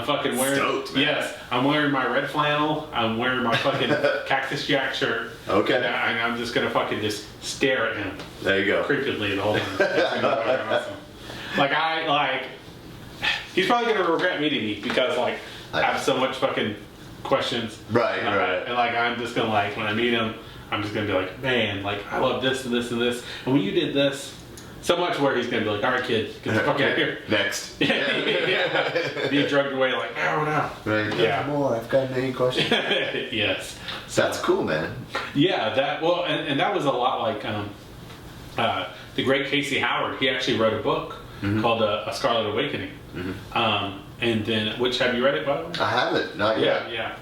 fucking wearing. Stoked, man. Yes, I'm wearing my red flannel. I'm wearing my fucking Cactus Jack shirt. Okay. And I'm just gonna fucking just stare at him. There you go. Creepily the whole time. It's gonna be fucking awesome. He's probably gonna regret meeting me because I have so much fucking questions. Right. And I'm just gonna when I meet him, I'm just gonna be like, man, I love this and this and this. And when you did this, so much where he's gonna be like, all right, kid, get the fuck out of here. Next. Yeah. Being drugged away no. Right. Yeah. More. I've got any questions. Yes. So, that's cool, man. Yeah. And that was a lot like the great Casey Howard. He actually wrote a book called A Scarlet Awakening. And then, which have you read it, by the way? I haven't. Not yet. Yeah.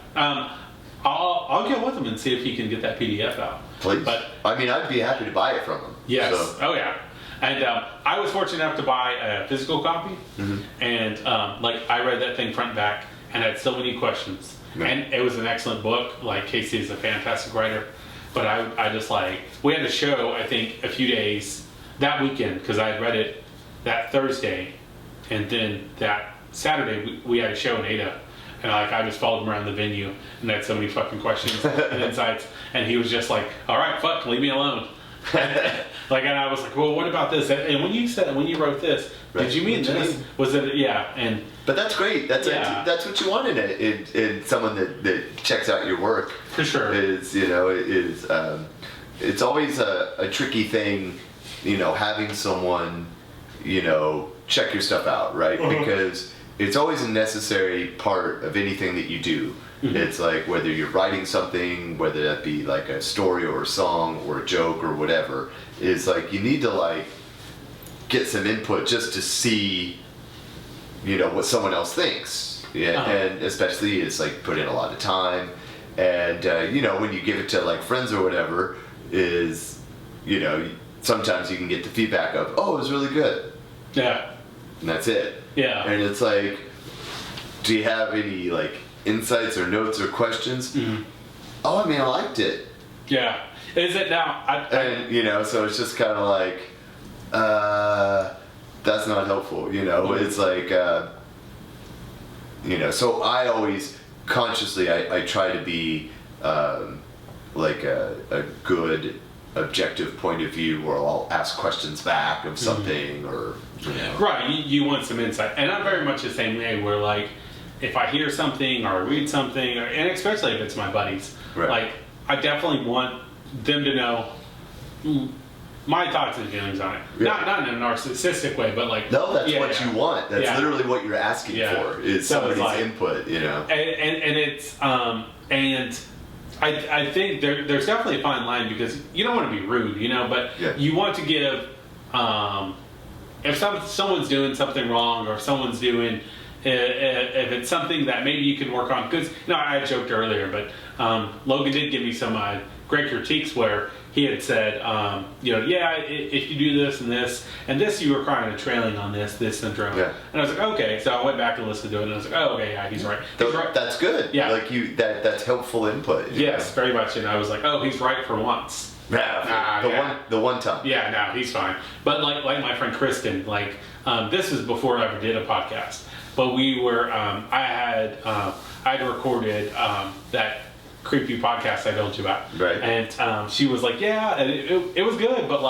I'll get with him and see if he can get that PDF out. Please. But I mean, I'd be happy to buy it from him. Yes. So. Oh yeah. And I was fortunate enough to buy a physical copy, and I read that thing front and back, and I had so many questions. Yeah. And it was an excellent book. Casey is a fantastic writer, but I just we had a show I think a few days that weekend because I had read it that Thursday, and then that Saturday we had a show in Ada. And I just followed him around the venue and had so many fucking questions and insights. And he was just like, all right, fuck, leave me alone. And I was like, well, what about this? And when you wrote this, did you mean this? Was it, yeah. But that's great. That's what you want in someone that checks out your work. For sure. It's always a tricky thing, having someone, check your stuff out, right? Because it's always a necessary part of anything that you do. It's whether you're writing something, whether that be a story or a song or a joke or whatever, is you need to get some input just to see, what someone else thinks. Yeah, and especially it's put in a lot of time, and when you give it to friends or whatever, is sometimes you can get the feedback of, oh, it was really good. Yeah. And that's it. Yeah. And it's do you have any insights or notes or questions? Oh, I mean, I liked it. Yeah. Is it now? And so it's just kind of that's not helpful. It's so I always consciously I try to be a good objective point of view where I'll ask questions back of something or Right, you want some insight. And I'm very much the same way where if I hear something or I read something, and especially if it's my buddies, right. I definitely want them to know my thoughts and feelings on it. Yeah. Not in a narcissistic way, but no, that's what you want. That's literally what you're asking for is somebody's input, And it's and I think there's definitely a fine line because you don't want to be rude, but you want to give if someone's doing something wrong or if someone's doing if it's something that maybe you can work on, because I joked earlier, but Logan did give me some great critiques where he had said, if you do this and this, you were kind of trailing on this syndrome. Yeah. And I was like, okay. So I went back and listened to it, and I was like, oh, okay, yeah, he's right. That's good. Yeah. That's helpful input. Yes, very much. And I was like, oh, he's right for once. The one time. Yeah, no, he's fine. But like my friend Kristen, this is before I ever did a podcast. But we were, I had recorded that creepy podcast I told you about. Right. And she was like, yeah, and it was good, but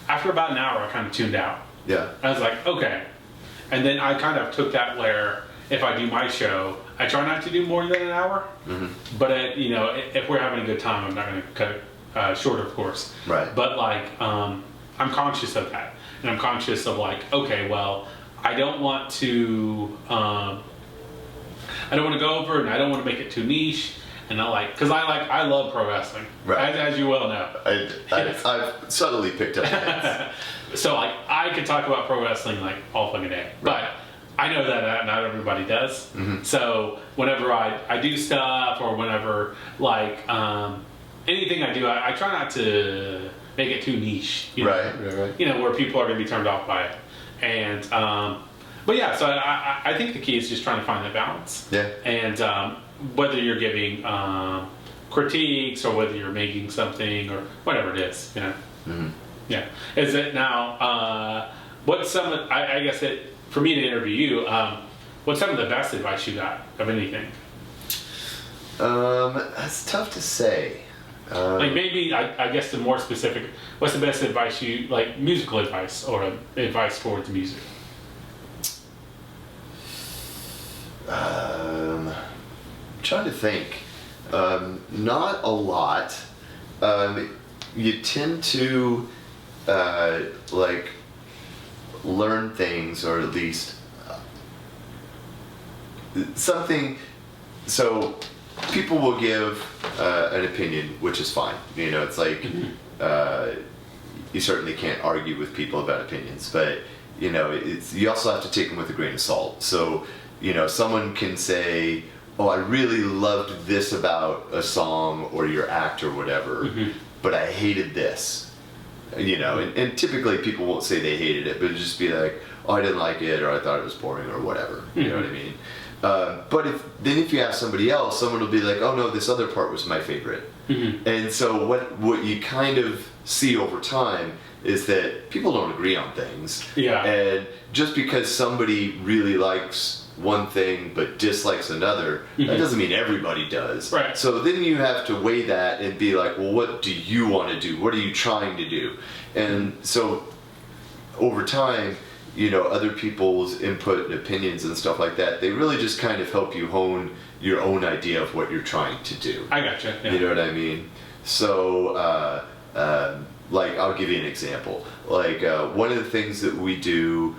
after about an hour, I kind of tuned out. Yeah. I was like, okay. And then I kind of took that where if I do my show, I try not to do more than an hour. But if we're having a good time, I'm not going to cut it short, of course. Right. But I'm conscious of that, and I'm conscious of like, okay, well, I don't want to go over, and I don't want to make it too niche. And because I love pro wrestling, right? As you well know. I've subtly picked up that. So I could talk about pro wrestling like all fucking day, but I know that not everybody does. Mm-hmm. So whenever I do stuff, or whenever anything I do, I try not to make it too niche. Right. You know, where people are going to be turned off by it. And but yeah, so I think the key is just trying to find that balance. Yeah. And whether you're giving critiques, or whether you're making something, or whatever it is, you know. Mm-hmm. Yeah. Is it now? What's some? I guess that for me to interview you, what's some of the best advice you got of anything? That's tough to say. Maybe I guess the more specific. What's the best advice you like? Musical advice, or advice towards music? Trying to think. Not a lot. You tend to learn things, or at least something. So people will give an opinion, which is fine. You know, it's like you certainly can't argue with people about opinions, but you know, you also have to take them with a grain of salt. So you know, someone can say, oh, I really loved this about a song or your act or whatever, but I hated this. You know, and typically people won't say they hated it, but it'll just be like, oh, I didn't like it, or I thought it was boring, or whatever. You know what I mean? But if you ask somebody else, someone will be like, oh no, this other part was my favorite. And so what you kind of see over time is that people don't agree on things. Yeah. And just because somebody really likes one thing but dislikes another, that doesn't mean everybody does. Right. So then you have to weigh that and be like, well, what do you want to do? What are you trying to do? And so over time, you know, other people's input and opinions and stuff like that, they really just kind of help you hone your own idea of what you're trying to do. I gotcha. Yeah. You know what I mean? So, I'll give you an example. One of the things that we do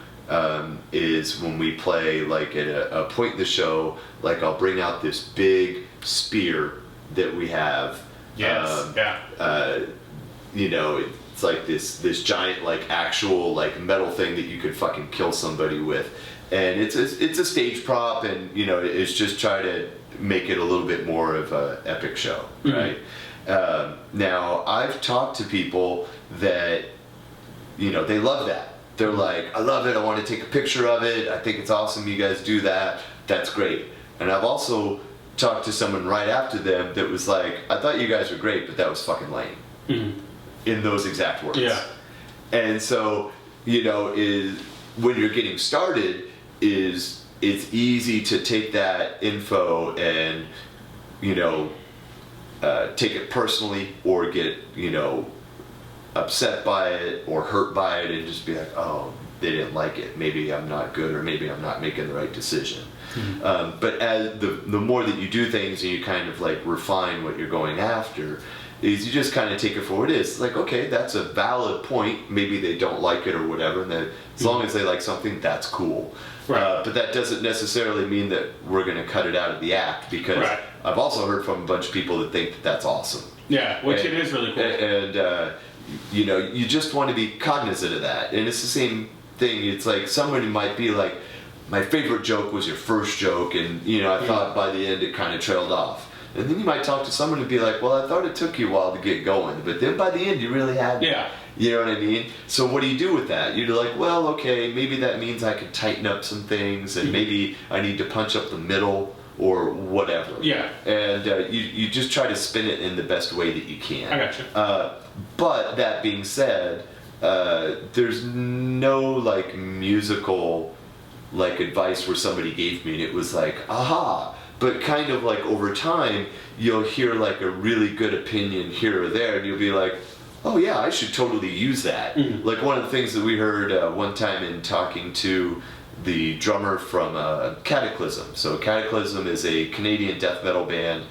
is when we play, at a point in the show, I'll bring out this big spear that we have. Yes. You know, it's like this giant, actual, metal thing that you could fucking kill somebody with. And it's a stage prop, and, you know, it's just try to make it a little bit more of an epic show, right? Now, I've talked to people that, you know, they love that. They're like, I love it, I want to take a picture of it, I think it's awesome you guys do that, that's great. And I've also talked to someone right after them that was like, I thought you guys were great, but that was fucking lame. In those exact words. Yeah. And so, you know, when you're getting started, it's easy to take that info and, you know, take it personally, or get, you know, upset by it or hurt by it, and just be like, oh, they didn't like it, maybe I'm not good, or maybe I'm not making the right decision. But as the more that you do things and you kind of refine what you're going after, is you just kind of take it for what it is. Like, okay, that's a valid point, maybe they don't like it or whatever, and as long as they like something, that's cool. Right. But that doesn't necessarily mean that we're going to cut it out of the act, because I've also heard from a bunch of people that think that that's awesome. Yeah, which it is really cool. And you know, you just want to be cognizant of that. And it's the same thing. It's like somebody might be like, my favorite joke was your first joke, and, you know, I thought by the end it kind of trailed off. And then you might talk to someone and be like, well, I thought it took you a while to get going, but then by the end you really had. Yeah. You know what I mean? So what do you do with that? You're like, well, okay, maybe that means I could tighten up some things, and maybe I need to punch up the middle, or whatever. Yeah. And you just try to spin it in the best way that you can. I gotcha. But that being said, there's no musical advice where somebody gave me and it was like, aha. But kind of over time, you'll hear a really good opinion here or there, and you'll be like, oh yeah, I should totally use that. One of the things that we heard one time in talking to the drummer from Cataclysm. So Cataclysm is a Canadian death metal band.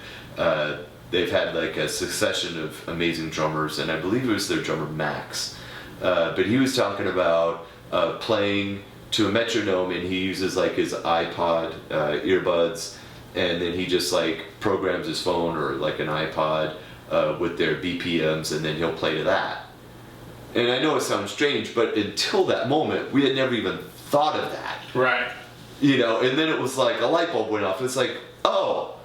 They've had a succession of amazing drummers, and I believe it was their drummer Max. but he was talking about playing to a metronome, and he uses like his iPod earbuds, and then he just like programs his phone or like an iPod with their BPMs, and then he'll play to that. And I know it sounds strange, but until that moment, we had never even thought of that. Right. You know, and then it was like a light bulb went off. It's like, oh,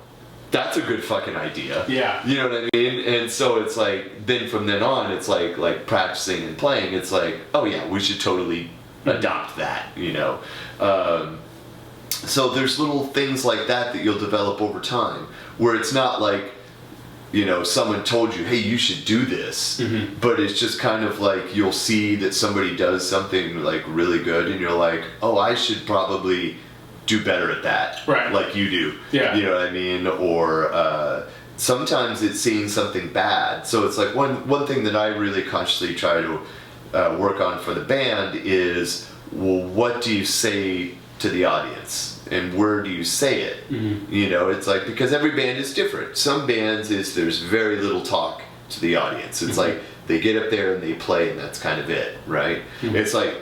that's a good fucking idea. Yeah. You know what I mean? And so it's like, then from then on, it's like practicing and playing. It's like, oh yeah, we should totally adopt that, you know. So there's little things like that you'll develop over time, where it's not like, you know, someone told you, hey, you should do this, but it's just kind of like you'll see that somebody does something like really good, and you're like, oh, I should probably do better at that, right? Like you do, yeah. You know what I mean? Or sometimes it's seeing something bad. So it's like one thing that I really consciously try to work on for the band is, well, what do you say to the audience? And where do you say it? You know, it's like, because every band is different. Some bands there's very little talk to the audience. It's like they get up there and they play, and that's kind of it, right? It's like,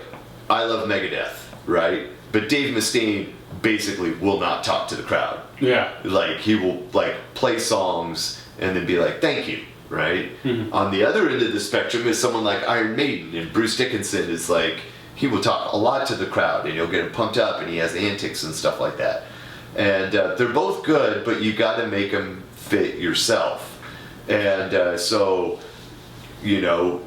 I love Megadeth, right? But Dave Mustaine basically will not talk to the crowd. Yeah. Like, he will like play songs and then be like, thank you, right? On the other end of the spectrum is someone like Iron Maiden, and Bruce Dickinson is like, he will talk a lot to the crowd, and he'll get them pumped up, and he has antics and stuff like that. And they're both good, but you got to make them fit yourself. And so, you know,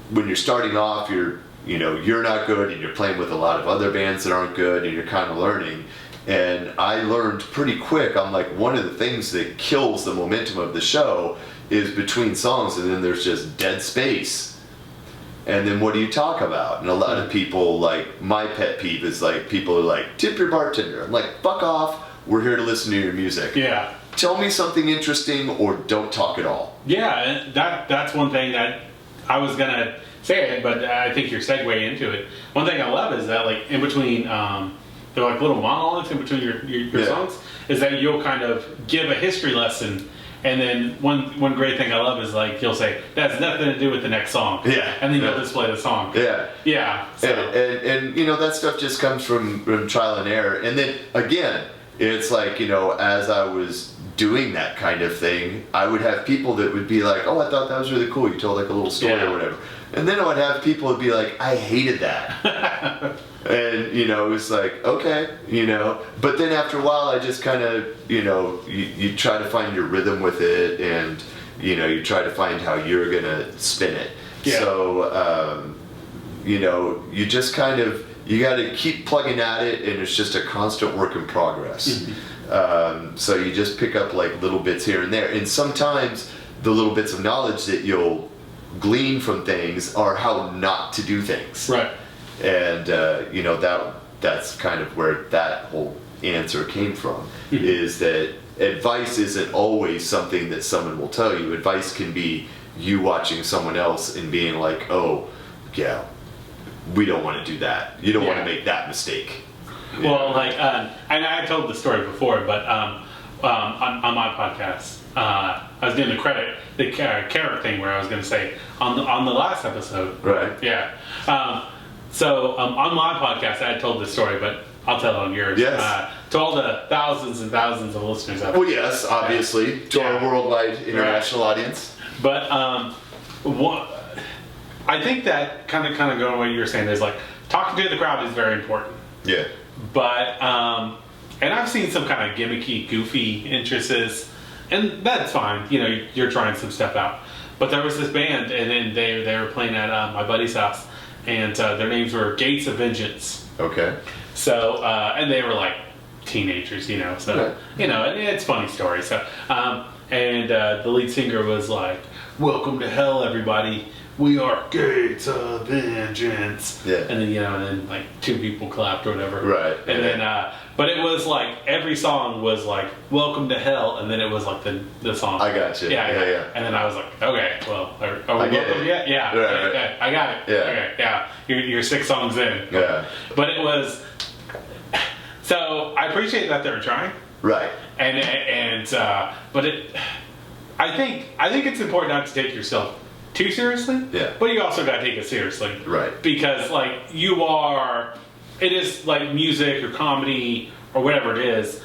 when you're starting off, you're not good, and you're playing with a lot of other bands that aren't good, and you're kind of learning. And I learned pretty quick, I'm like, one of the things that kills the momentum of the show is between songs, and then there's just dead space. And then what do you talk about? And a lot of people, like, my pet peeve is like, people are like, tip your bartender. I'm like, fuck off, we're here to listen to your music. Yeah. Tell me something interesting, or don't talk at all. Yeah, and that's one thing that I was gonna say it, but I think you're segueing into it. One thing I love is that, like, in between, they're like little monologues in between your songs, is that you'll kind of give a history lesson. And then one great thing I love is, like, you'll say, that has nothing to do with the next song. Yeah. And then you'll display the song. Yeah. Yeah. So. And you know, that stuff just comes from trial and error. And then, again, it's like, you know, as I was doing that kind of thing, I would have people that would be like, oh, I thought that was really cool. You told, like, a little story or whatever. And then I would have people would be like, I hated that. And, you know, it was like, okay, you know. But then after a while, I just kind of, you know, you try to find your rhythm with it, and, you know, you try to find how you're going to spin it. Yeah. So, you know, you just kind of, you got to keep plugging at it, and it's just a constant work in progress. So you just pick up, like, little bits here and there. And sometimes the little bits of knowledge that you'll glean from things are how not to do things. Right. And you know, that's kind of where that whole answer came from. Is that advice isn't always something that someone will tell you. Advice can be you watching someone else and being like, oh yeah, we don't want to do that, you don't want to make that mistake. Well, like, and I told the story before, but on my podcast, I was doing the carrot thing, where I was going to say on the last episode. Right. Yeah. So on my podcast, I had told this story, but I'll tell it on yours. Yes. To all the thousands and thousands of listeners out there. Well, yes, obviously, to our worldwide international audience. But I think that kind of going on what you were saying, is like, talking to the crowd is very important. Yeah. But and I've seen some kind of gimmicky, goofy entrances, and that's fine. You know, you're trying some stuff out. But there was this band, and then they were playing at my buddy's house, and their names were Gates of Vengeance. Okay. So and they were like teenagers, you know. So you know, it's a funny story. So and the lead singer was like, "Welcome to hell, everybody. We are Gates of Vengeance." Yeah. And then, you know, and then like two people clapped or whatever. Right. And then but it was like every song was like "Welcome to Hell," and then it was like the song. I got you. Yeah. And then I was like, okay, well, are we welcome yet? Yeah. Right. Yeah, I got it. Yeah. Okay. Yeah. You're 6 songs in. Yeah. But it was. So I appreciate that they were trying. Right. But I think it's important not to take yourself too seriously. Yeah. But you also got to take it seriously. Right. Because, like, it is like music or comedy or whatever it is.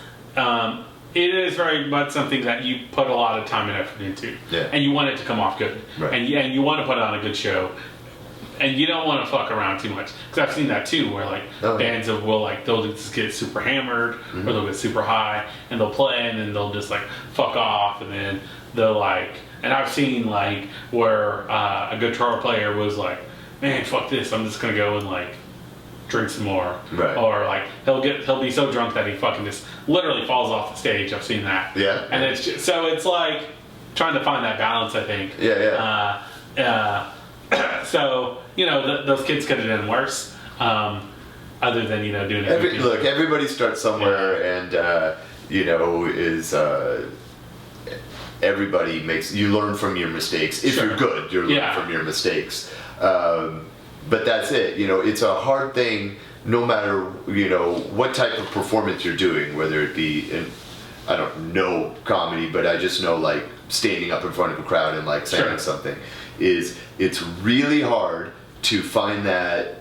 It is very much something that you put a lot of time and effort into. Yeah. And you want it to come off good. Right. And you want to put on a good show. And you don't want to fuck around too much. Because I've seen that too, where like bands they'll just get super hammered or they'll get super high and they'll play and then they'll just like fuck off and then they'll like, and I've seen like where a guitar player was like, man, fuck this, I'm just going to go and like drink some more. Right. Or like he'll be so drunk that he fucking just literally falls off the stage. I've seen that. Yeah. And it's just, so it's like trying to find that balance, I think. Yeah. So, those kids could have done worse, other than, doing it. Look, everybody starts somewhere, and, everybody you learn from your mistakes. If you're good, you're learning from your mistakes. But that's it. It's a hard thing, no matter, what type of performance you're doing, whether it be I don't know comedy, but I just know, like, standing up in front of a crowd and, like, saying something. It's really hard to find that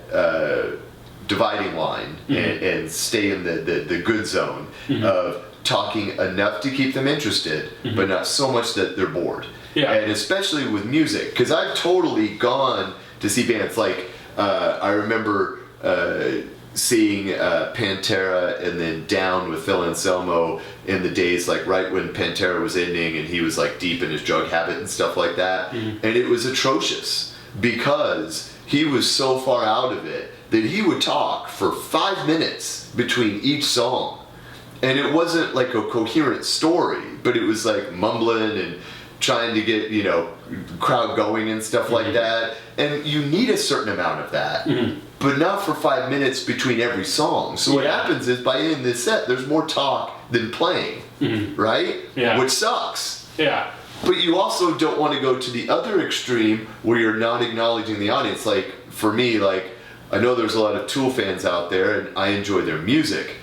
dividing line and stay in the good zone of talking enough to keep them interested, but not so much that they're bored. Yeah. And especially with music, because I've totally gone to see bands like I remember seeing Pantera and then Down with Phil Anselmo in the days like right when Pantera was ending and he was like deep in his drug habit and stuff like that. And it was atrocious because he was so far out of it that he would talk for 5 minutes between each song. And it wasn't like a coherent story, but it was like mumbling and trying to get, crowd going and stuff like that. And you need a certain amount of that. But not for 5 minutes between every song. So what happens is by the end of this set, there's more talk than playing, right? Yeah. Which sucks. Yeah. But you also don't want to go to the other extreme where you're not acknowledging the audience. Like, for me, like, I know there's a lot of Tool fans out there, and I enjoy their music.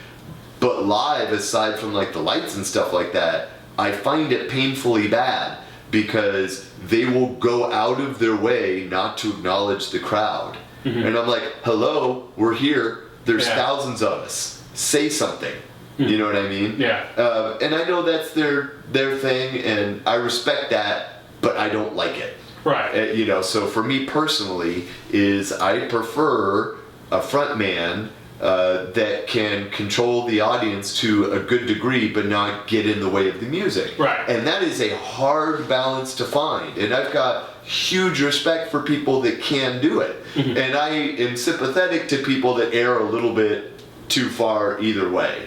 But live, aside from, like, the lights and stuff like that, I find it painfully bad because they will go out of their way not to acknowledge the crowd. And I'm like, hello, we're here. There's thousands of us. Say something. You know what I mean? Yeah. And I know that's their thing, and I respect that, but I don't like it. Right. So for me personally, I prefer a front man that can control the audience to a good degree, but not get in the way of the music. Right. And that is a hard balance to find. And I've got huge respect for people that can do it. And I am sympathetic to people that err a little bit too far either way.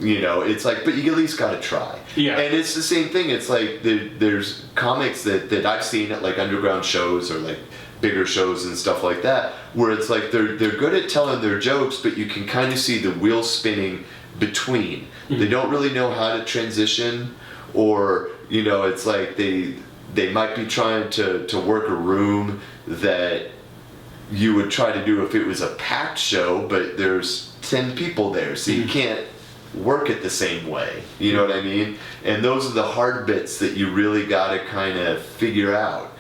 It's like, but you at least got to try. Yeah. And it's the same thing. It's like there's comics that I've seen at like underground shows or like bigger shows and stuff like that, where it's like they're good at telling their jokes, but you can kind of see the wheel spinning between. They don't really know how to transition, or it's like they might be trying to work a room that you would try to do if it was a packed show, but there's 10 people there, so you can't work it the same way. You know what I mean? And those are the hard bits that you really got to kind of figure out.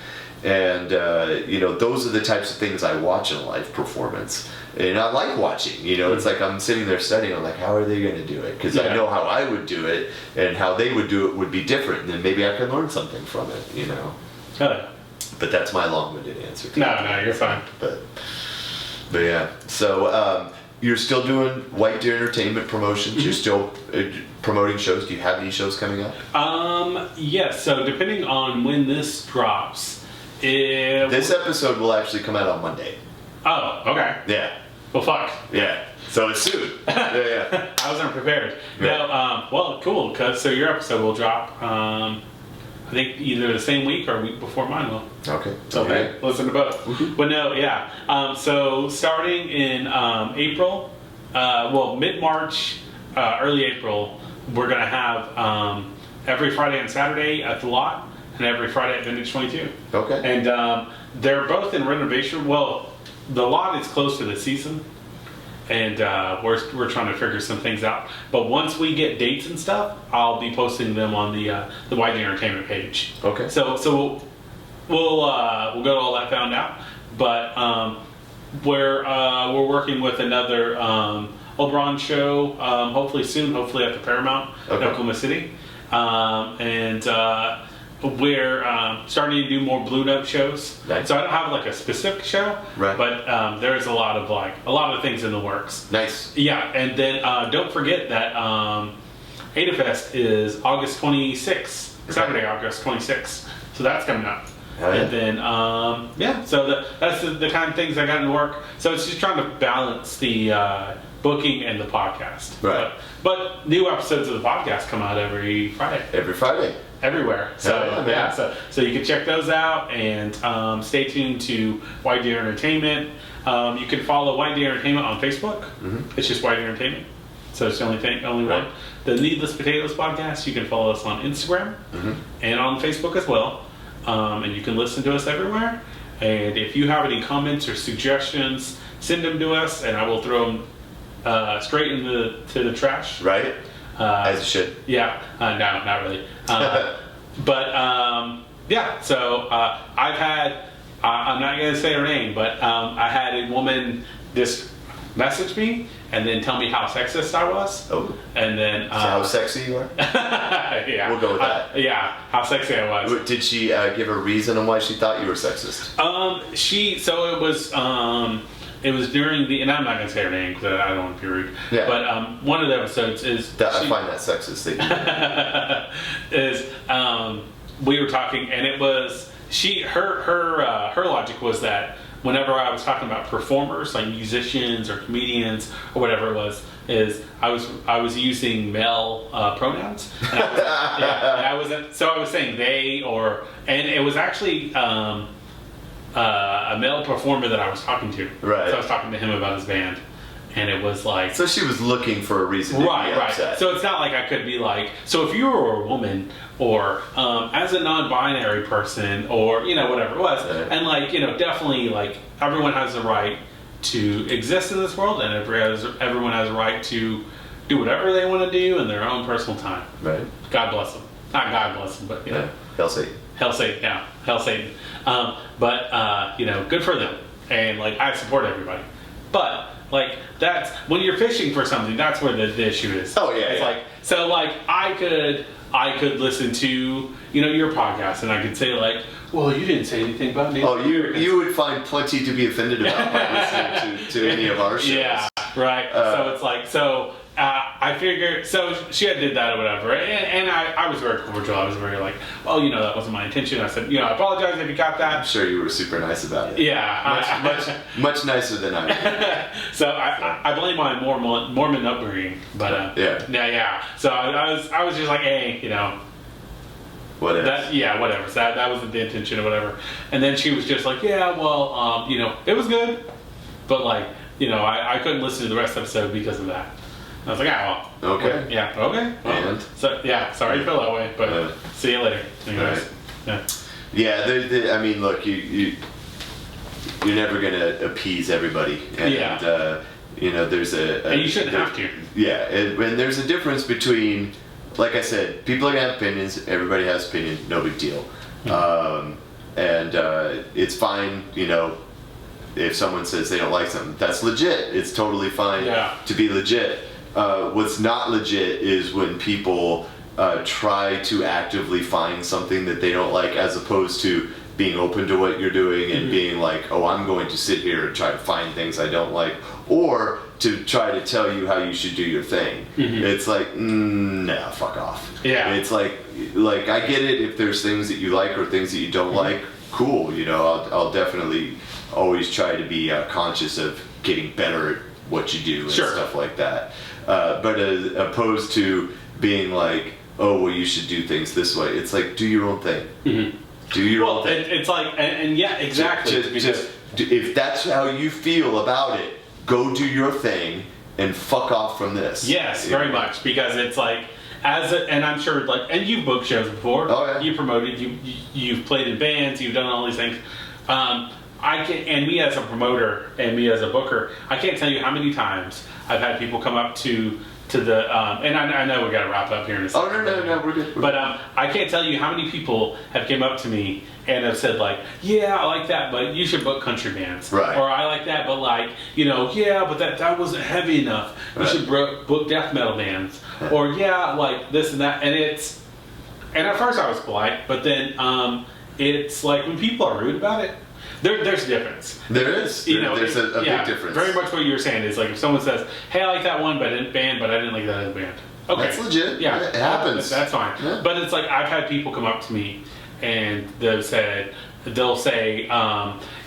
And, those are the types of things I watch in a live performance. And I like watching, it's like I'm sitting there studying, I'm like, how are they going to do it? Because I know how I would do it, and how they would do it would be different. And then maybe I can learn something from it, But that's my long-winded answer. No, you're fine. But yeah. So you're still doing Whitedeer Entertainment promotions? You're still promoting shows? Do you have any shows coming up? Yes. So depending on when this drops, this episode will actually come out on Monday. Oh, okay. Yeah. Well, fuck. Yeah. So it's soon. Yeah. I wasn't prepared. Yeah. No. Well, cool. So your episode will drop. I think either the same week or a week before mine will. Okay. So hey, listen to both. But no, yeah. So starting in April, mid-March, early April, we're gonna have every Friday and Saturday at the Lot, and every Friday at Vintage 22. Okay. And they're both in renovation. Well, the Lot is close to the season, and we're trying to figure some things out. But once we get dates and stuff, I'll be posting them on the Whitedeer Entertainment page. Okay. So we'll get all that found out. But we're working with another Old Ron show, hopefully soon, hopefully at the Paramount in Oklahoma City. And we're starting to do more Blue Note shows. Nice. So I don't have like a specific show, right, but there's a lot of things in the works. Nice. Yeah, and then don't forget that AdaFest is August 26th, Saturday, August 26th. So that's coming up. Oh, yeah. And then, so that's the kind of things I got in work. So it's just trying to balance the booking and the podcast. Right. But new episodes of the podcast come out every Friday. Every Friday. Everywhere. So so you can check those out and stay tuned to Whitedeer Entertainment. You can follow Whitedeer Entertainment on Facebook. Mm-hmm. It's just Whitedeer Entertainment. So it's the only one. The Needless Potatoes podcast, you can follow us on Instagram and on Facebook as well. And you can listen to us everywhere. And if you have any comments or suggestions, send them to us, and I will throw them straight into the trash. Right. As you should. Yeah. No, not really. But So I've had. I'm not going to say her name, but I had a woman just message me and then tell me how sexist I was. Oh. And then how sexy you are? Yeah. We'll go with that. How sexy I was. Did she give a reason on why she thought you were sexist? It was during the, and I'm not going to say her name because I don't want to be rude. Yeah. But one of the episodes is I find that sexist. We were talking, and it was her logic was that whenever I was talking about performers, like musicians or comedians or whatever it was, I was using male pronouns. And I wasn't. So I was saying they and it was actually a male performer that I was talking to. Right. So I was talking to him about his band, and it was like. So she was looking for a reason to be upset. Right. So it's not like I could be like. So if you were a woman or as a non-binary person or whatever it was, and definitely everyone has the right to exist in this world, and everyone has a right to do whatever they want to do in their own personal time. Right. God bless them. Not God bless them, but Hell Satan. Hell Satan. Yeah. Hell Satan. But good for them, and I support everybody. But that's when you're fishing for something. That's where the issue is. Oh yeah. It's I could listen to your podcast, and I could say well, you didn't say anything about me. Oh, you would find plenty to be offended about by listening to any of our shows. Yeah, right. So I figured, so she had did that or whatever, and I was very cordial. I was very well, that wasn't my intention. I said, I apologize if you got that. I'm sure you were super nice about it. Yeah. Much nicer than I am. So I blame my Mormon upbringing, but yeah. So I was just hey, whatever. Whatever. So that wasn't the intention or whatever. And then she was just it was good, but I couldn't listen to the rest of the episode because of that. I was okay. Yeah, okay. Well, and? So, sorry you feel that way, but see you later. Anyways. Right. Yeah, I mean, look, you're never going to appease everybody. And, there's and you shouldn't have to. Yeah, and there's a difference between, like I said, people are going to have opinions. Everybody has opinion. No big deal. Mm-hmm. It's fine, if someone says they don't like something. That's legit. It's totally fine to be legit. What's not legit is when people try to actively find something that they don't like, as opposed to being open to what you're doing and being I'm going to sit here and try to find things I don't like, or to try to tell you how you should do your thing. Mm-hmm. It's nah, fuck off. Yeah. It's I get it if there's things that you like or things that you don't like. Cool. I'll definitely always try to be conscious of getting better at what you do and stuff like that. But as opposed to being oh, well, you should do things this way. It's do your own thing. Mm-hmm. Do your own thing. It's and yeah, exactly. Just if that's how you feel about it, go do your thing and fuck off from this. Yes, very much, because it's and I'm sure and you've booked shows before. Oh yeah. You promoted. You've played in bands. You've done all these things. And me as a promoter and me as a booker, I can't tell you how many times I've had people come up to to the and I know we got to wrap up here in a second. Oh no, we're good. But I can't tell you how many people have came up to me and have said like, yeah, I like that, but you should book country bands. Right. Or I like that, but like, yeah, but that wasn't heavy enough. You should book death metal bands. Or yeah, like this and that. And at first I was polite, but then it's like when people are rude about it, there's a difference. There is. There's a big difference. Very much what you were saying is like if someone says, hey, I like that one band, but I didn't like that other band. Okay. That's legit. Yeah. It happens. That's fine. Yeah. But it's like I've had people come up to me and they'll say,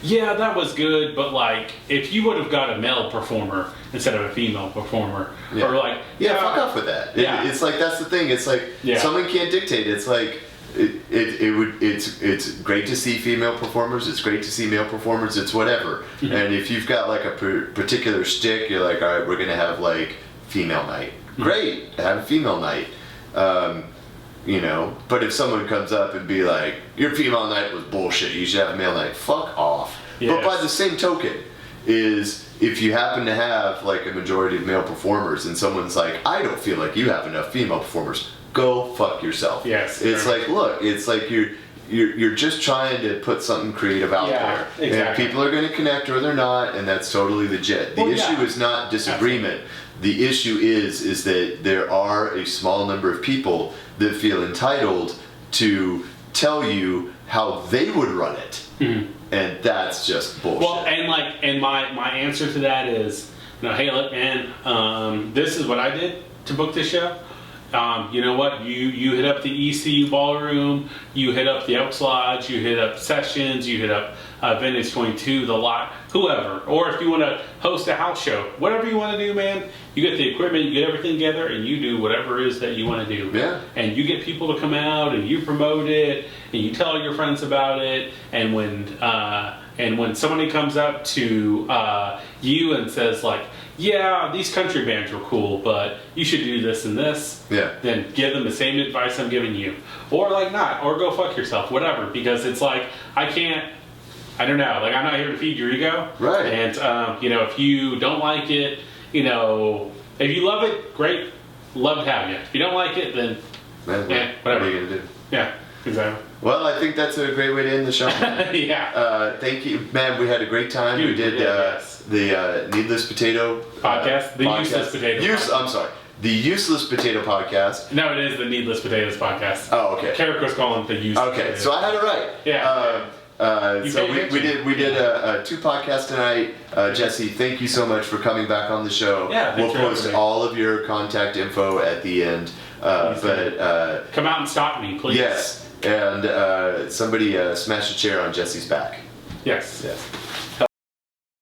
yeah, that was good, but like if you would have got a male performer instead of a female performer, or like fuck off with that. It's like that's the thing. It's like someone can't dictate. It's like it's great to see female performers. It's great to see male performers. It's whatever. Mm-hmm. And if you've got like a particular shtick, you're like, all right, we're gonna have like female night. Mm-hmm. Great, have a female night. But if someone comes up and be like, your female night was bullshit, you should have a male night, fuck off. Yes. But by the same token, is if you happen to have like a majority of male performers and someone's like, I don't feel like you have enough female performers, go fuck yourself. Yes. It's like, look, it's like you're just trying to put something creative out there. Exactly. And people are going to connect or they're not, and that's totally legit. The issue is not disagreement. Absolutely. The issue is that there are a small number of people that feel entitled to tell you how they would run it. Mm-hmm. And that's just bullshit. Well, and my answer to that is, hey, look, man, this is what I did to book this show. You know what? You hit up the ECU Ballroom, you hit up the Elks Lodge, you hit up Sessions, you hit up Vintage 22, The Lot, whoever. Or if you want to host a house show, whatever you want to do, man, you get the equipment, you get everything together, and you do whatever it is that you want to do. Yeah. And you get people to come out, and you promote it, and you tell your friends about it, and when somebody comes up to you and says like, yeah, these country bands were cool, but you should do this and this. Yeah. Then give them the same advice I'm giving you. Or like not, or go fuck yourself, whatever. Because it's like, I don't know, like I'm not here to feed your ego. Right. And, if you don't like it, if you love it, great, love to have you. If you don't like it, then, whatever. What are you going to do? Yeah, exactly. Well, I think that's a great way to end the show. Yeah. Thank you, man. We had a great time. Dude, we did the Needless Potato podcast. The Useless Potato. I'm sorry. The Useless Potato Podcast. No, it is the Needless Potatoes podcast. Oh, okay. Carrick was calling it the Useless. Okay, so I had it right. Yeah. So we did two podcasts tonight. Jesse, thank you so much for coming back on the show. Yeah, we'll post all of your contact info at the end. Come out and stop me, please. Yes, and somebody smash a chair on Jesse's back. Yes. Yes.